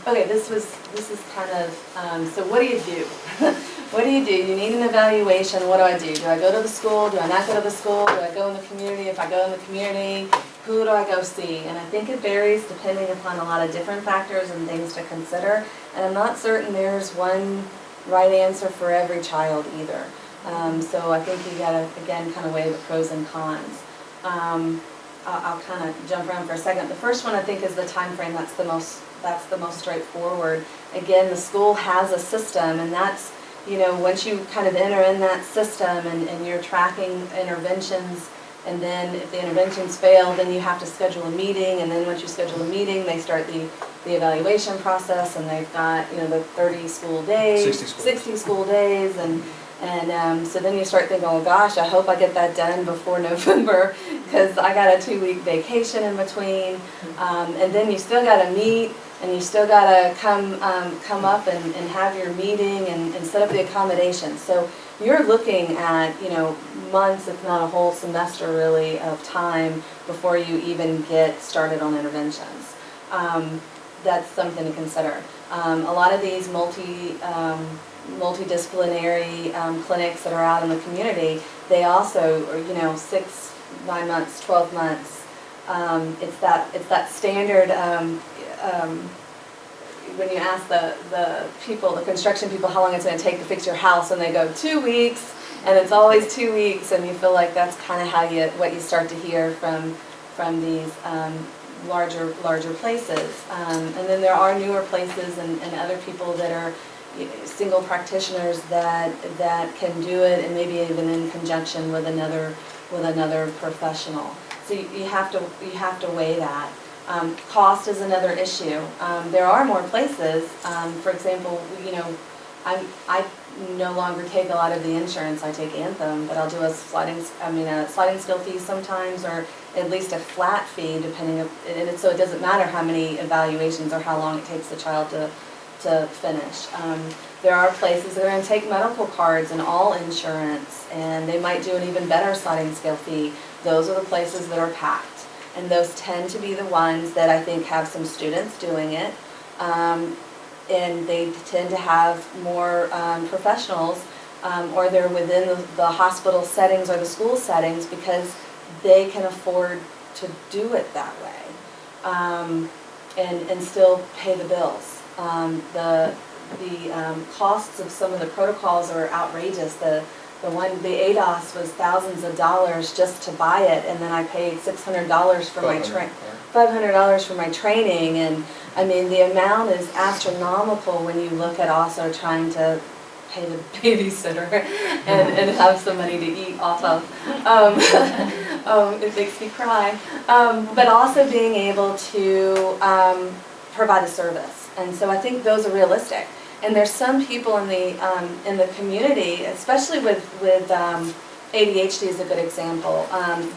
[SPEAKER 1] Okay, this is kind of, so what do you do? What do? You need an evaluation. What do I do? Do I go to the school? Do I not go to the school? Do I go in the community? If I go in the community, who do I go see? And I think it varies depending upon a lot of different factors and things to consider. And I'm not certain there's one right answer for every child either. So I think you gotta, again, kind of weigh the pros and cons. I'll kind of jump around for a second. The first one I think is the time frame. That's the most straightforward. Again, the school has a system, and that's, once you kind of enter in that system and you're tracking interventions, and then if the interventions fail, then you have to schedule a meeting, and then once you schedule a meeting, they start the the evaluation process, and they've got, the 30 school days.
[SPEAKER 2] 60 school
[SPEAKER 1] days, and so then you start thinking, oh gosh, I hope I get that done before November, because I got a 2-week vacation in between, and then you still got to meet, and you still got to come up and have your meeting and set up the accommodations. So you're looking at, months, if not a whole semester really, of time before you even get started on interventions. That's something to consider. A lot of these multidisciplinary clinics that are out in the community, they also are, 6, 9 months, 12 months. It's that standard, when you ask the construction people how long it's going to take to fix your house, and they go 2 weeks, and it's always 2 weeks, and you feel like that's kind of what you start to hear from these larger places. And then there are newer places and other people that are single practitioners that can do it, and maybe even in conjunction with another professional. So you have to weigh that. Cost is another issue. There are more places. For example, I no longer take a lot of the insurance. I take Anthem, but I'll do a sliding scale fee sometimes, or at least a flat fee, depending. So it doesn't matter how many evaluations or how long it takes the child to finish. There are places that are going to take medical cards and all insurance, and they might do an even better sliding scale fee. Those are the places that are packed. And those tend to be the ones that I think have some students doing it. And they tend to have more professionals, or they're within the hospital settings or the school settings, because they can afford to do it that way, and still pay the bills. The costs of some of the protocols are outrageous. The ADOS was thousands of dollars just to buy it, and then I paid $600 for my $500 for my training, and I mean the amount is astronomical when you look at also trying to pay the babysitter and have some money to eat off of. It makes me cry. But also being able to provide a service, and so I think those are realistic. And there's some people in the community, especially with ADHD is a good example,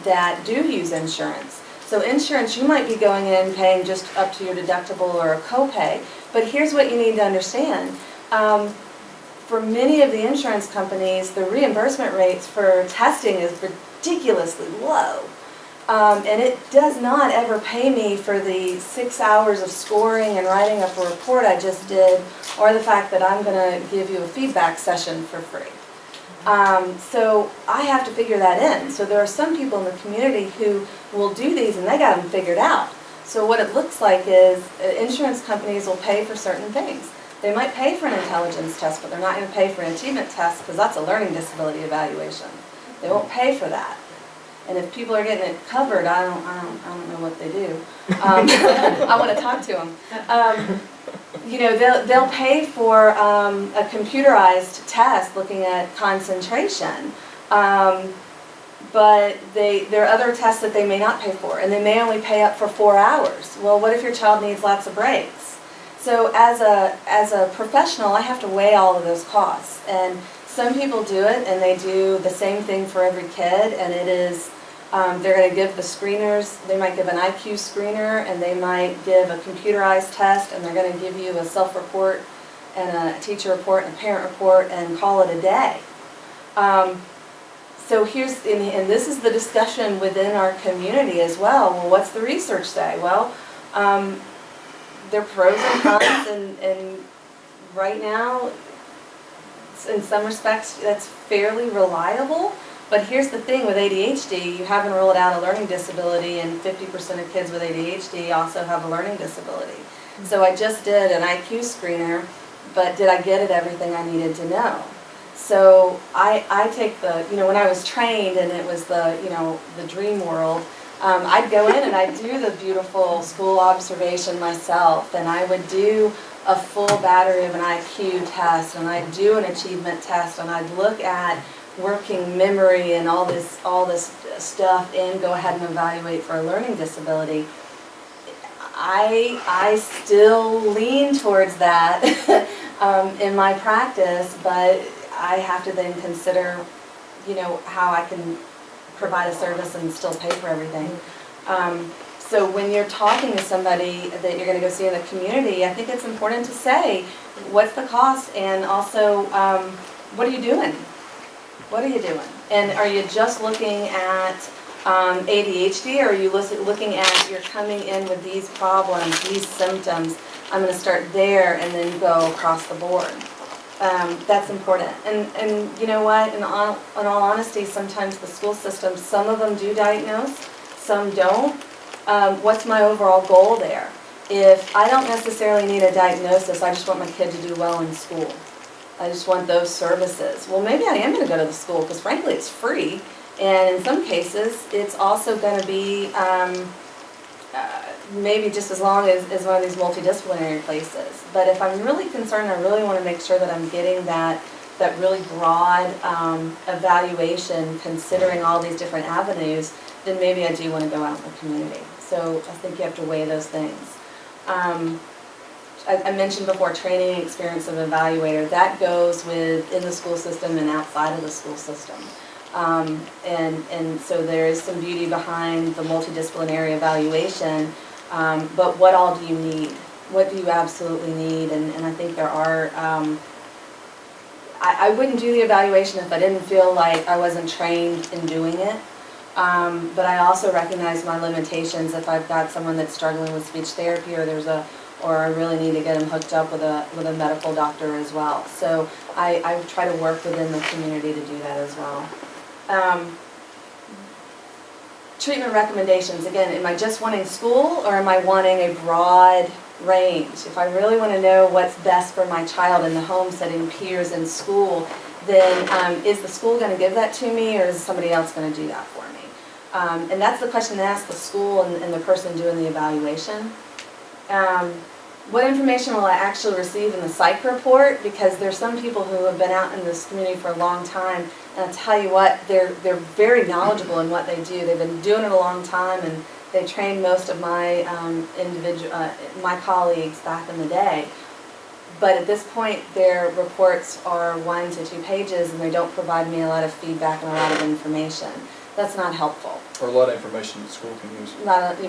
[SPEAKER 1] that do use insurance. So insurance, you might be going in paying just up to your deductible or a copay, but here's what you need to understand. For many of the insurance companies, the reimbursement rates for testing is ridiculously low. And it does not ever pay me for the 6 hours of scoring and writing up a report I just did, or the fact that I'm going to give you a feedback session for free. So I have to figure that in. So there are some people in the community who will do these, and they got them figured out. So what it looks like is insurance companies will pay for certain things. They might pay for an intelligence test, but they're not going to pay for an achievement test, because that's a learning disability evaluation. They won't pay for that. And if people are getting it covered, I don't know what they do. I want to talk to them. They'll pay for a computerized test looking at concentration, but there are other tests that they may not pay for, and they may only pay up for 4 hours. Well, what if your child needs lots of breaks? So as a professional, I have to weigh all of those costs. And some people do it, and they do the same thing for every kid, and it is, they're going to give the screeners, they might give an IQ screener, and they might give a computerized test, and they're going to give you a self-report and a teacher report and a parent report and call it a day. So here's, and this is the discussion within our community as well. Well, what's the research say? Well, there are pros and cons, and right now, in some respects, that's fairly reliable. But here's the thing with ADHD, you haven't ruled out a learning disability, and 50% of kids with ADHD also have a learning disability. So I just did an IQ screener, but did I get at everything I needed to know? So I take the, when I was trained and it was the, the dream world, I'd go in and I'd do the beautiful school observation myself, and I would do a full battery of an IQ test, and I'd do an achievement test, and I'd look at working memory and all this stuff, and go ahead and evaluate for a learning disability. I still lean towards that in my practice, but I have to then consider, how I can provide a service and still pay for everything. So when you're talking to somebody that you're going to go see in the community, I think it's important to say, what's the cost, and also, what are you doing? What are you doing? And are you just looking at ADHD, or are you looking at, you're coming in with these problems, these symptoms, I'm going to start there and then go across the board. That's important. And you know what, in all honesty, sometimes the school system, some of them do diagnose, some don't. What's my overall goal there? If I don't necessarily need a diagnosis, I just want my kid to do well in school. I just want those services. Well, maybe I am going to go to the school because frankly it's free, and in some cases it's also going to be maybe just as long as one of these multidisciplinary places. But if I'm really concerned, I really want to make sure that I'm getting that really broad evaluation, considering all these different avenues, then maybe I do want to go out in the community. So I think you have to weigh those things. I mentioned before, training and experience of evaluator. That goes within the school system and outside of the school system. And so there is some beauty behind the multidisciplinary evaluation, but what all do you need? What do you absolutely need? And I think there are, I wouldn't do the evaluation if I didn't feel like I wasn't trained in doing it. But I also recognize my limitations if I've got someone that's struggling with speech therapy, or I really need to get them hooked up with a medical doctor as well. So I try to work within the community to do that as well. Treatment recommendations, again, am I just wanting school, or am I wanting a broad range? If I really want to know what's best for my child in the home setting, peers, and school, then is the school going to give that to me, or is somebody else going to do that for me? And that's the question to ask the school and the person doing the evaluation. What information will I actually receive in the psych report? Because there's some people who have been out in this community for a long time, and I'll tell you what, they're very knowledgeable in what they do. They've been doing it a long time, and they trained most of my my colleagues back in the day. But at this point, their reports are 1 to 2 pages, and they don't provide me a lot of feedback and a lot of information. That's not helpful.
[SPEAKER 2] Or a lot of information that school can use.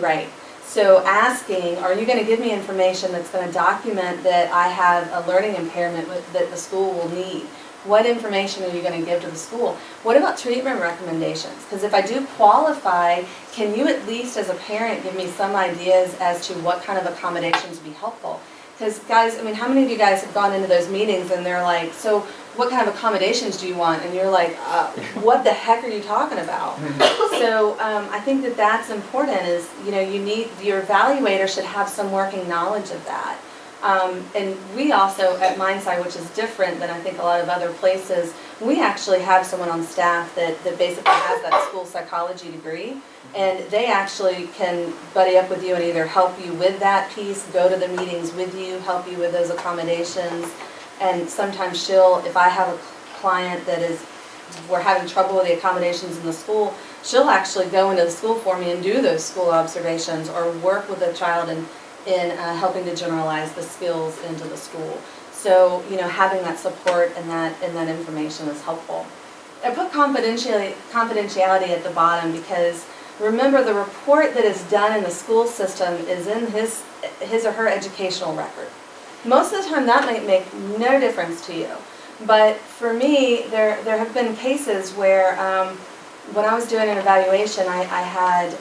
[SPEAKER 1] Right. So asking, are you going to give me information that's going to document that I have a learning impairment that the school will need? What information are you going to give to the school? What about treatment recommendations? Because if I do qualify, can you at least as a parent give me some ideas as to what kind of accommodations would be helpful? Because guys, I mean, how many of you guys have gone into those meetings and they're like, so what kind of accommodations do you want? And you're like, what the heck are you talking about? So I think that that's important, is, your evaluator should have some working knowledge of that. And we also, at Mindside, which is different than I think a lot of other places, we actually have someone on staff that basically has that school psychology degree, and they actually can buddy up with you and either help you with that piece, go to the meetings with you, help you with those accommodations. And sometimes if I have a client we're having trouble with the accommodations in the school, she'll actually go into the school for me and do those school observations, or work with the child in helping to generalize the skills into the school. So, having that support and that information is helpful. I put confidentiality at the bottom because, remember, the report that is done in the school system is in his or her educational record. Most of the time that might make no difference to you. But for me, there have been cases where when I was doing an evaluation, I had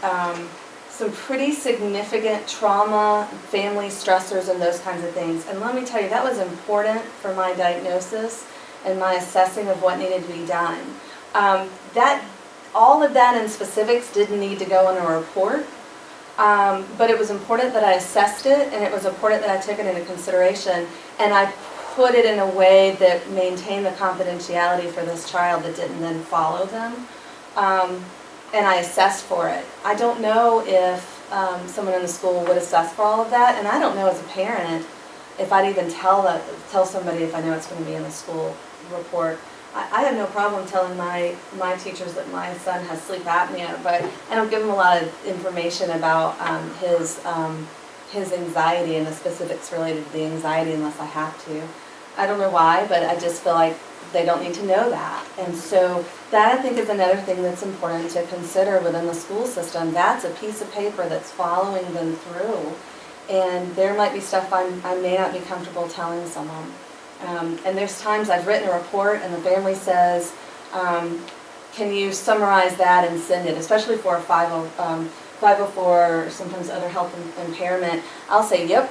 [SPEAKER 1] some pretty significant trauma, family stressors, and those kinds of things. And let me tell you, that was important for my diagnosis and my assessing of what needed to be done. All of that in specifics didn't need to go in a report, but it was important that I assessed it, and it was important that I took it into consideration, and I put it in a way that maintained the confidentiality for this child that didn't then follow them. And I assessed for it. I don't know if someone in the school would assess for all of that, and I don't know as a parent if I'd even tell somebody if I know it's going to be in the school report. I have no problem telling my teachers that my son has sleep apnea, but I don't give them a lot of information about his his anxiety and the specifics related to the anxiety unless I have to. I don't know why, but I just feel like they don't need to know that. And so that I think is another thing that's important to consider within the school system. That's a piece of paper that's following them through. And there might be stuff I may not be comfortable telling someone. And there's times I've written a report and the family says, can you summarize that and send it, especially for a 504 or sometimes other health impairment. I'll say, yep,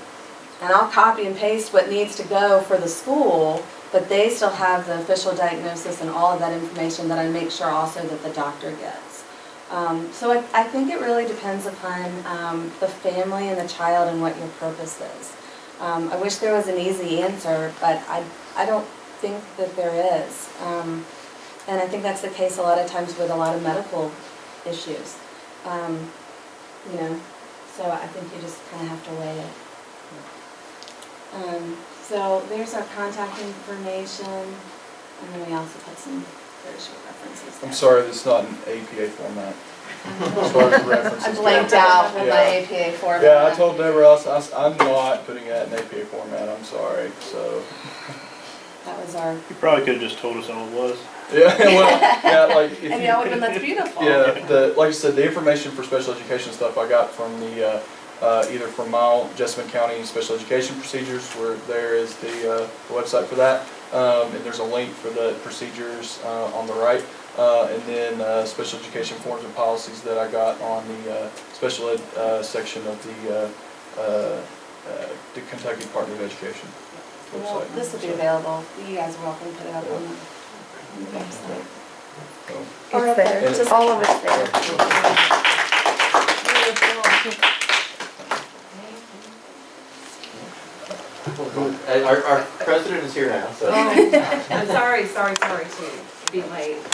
[SPEAKER 1] and I'll copy and paste what needs to go for the school, but they still have the official diagnosis and all of that information that I make sure also that the doctor gets. So I think it really depends upon the family and the child and what your purpose is. I wish there was an easy answer, but I don't think that there is. And I think that's the case a lot of times with a lot of medical issues. You know, so I think you just kind of have to weigh it. So there's our contact information, and then we also put some very short references there.
[SPEAKER 2] I'm sorry, that's not an APA format. As far as the references
[SPEAKER 1] I
[SPEAKER 2] go.
[SPEAKER 1] blanked out with my
[SPEAKER 2] Yeah.
[SPEAKER 1] APA format.
[SPEAKER 2] Yeah, I told Deborah else, I'm not putting that in APA format, I'm sorry, so.
[SPEAKER 1] That was our,
[SPEAKER 12] You probably could have just told us all it was.
[SPEAKER 2] Yeah, well, yeah, like, if
[SPEAKER 1] and
[SPEAKER 2] you,
[SPEAKER 1] that would have been, that's beautiful.
[SPEAKER 2] yeah, like I said, the information for special education stuff I got from the, either from my Jessamine County Special Education Procedures, where there is the website for that, and there's a link for the procedures on the right, and then special education forms and policies that I got on the special ed section of the Kentucky Department of Education
[SPEAKER 1] Well,
[SPEAKER 2] website.
[SPEAKER 1] this will be available. You guys are welcome to put it up on the website.
[SPEAKER 2] So,
[SPEAKER 14] It's there,
[SPEAKER 2] And
[SPEAKER 14] just all of it's there.
[SPEAKER 3] Our president is here now, so.
[SPEAKER 11] I'm sorry to be late.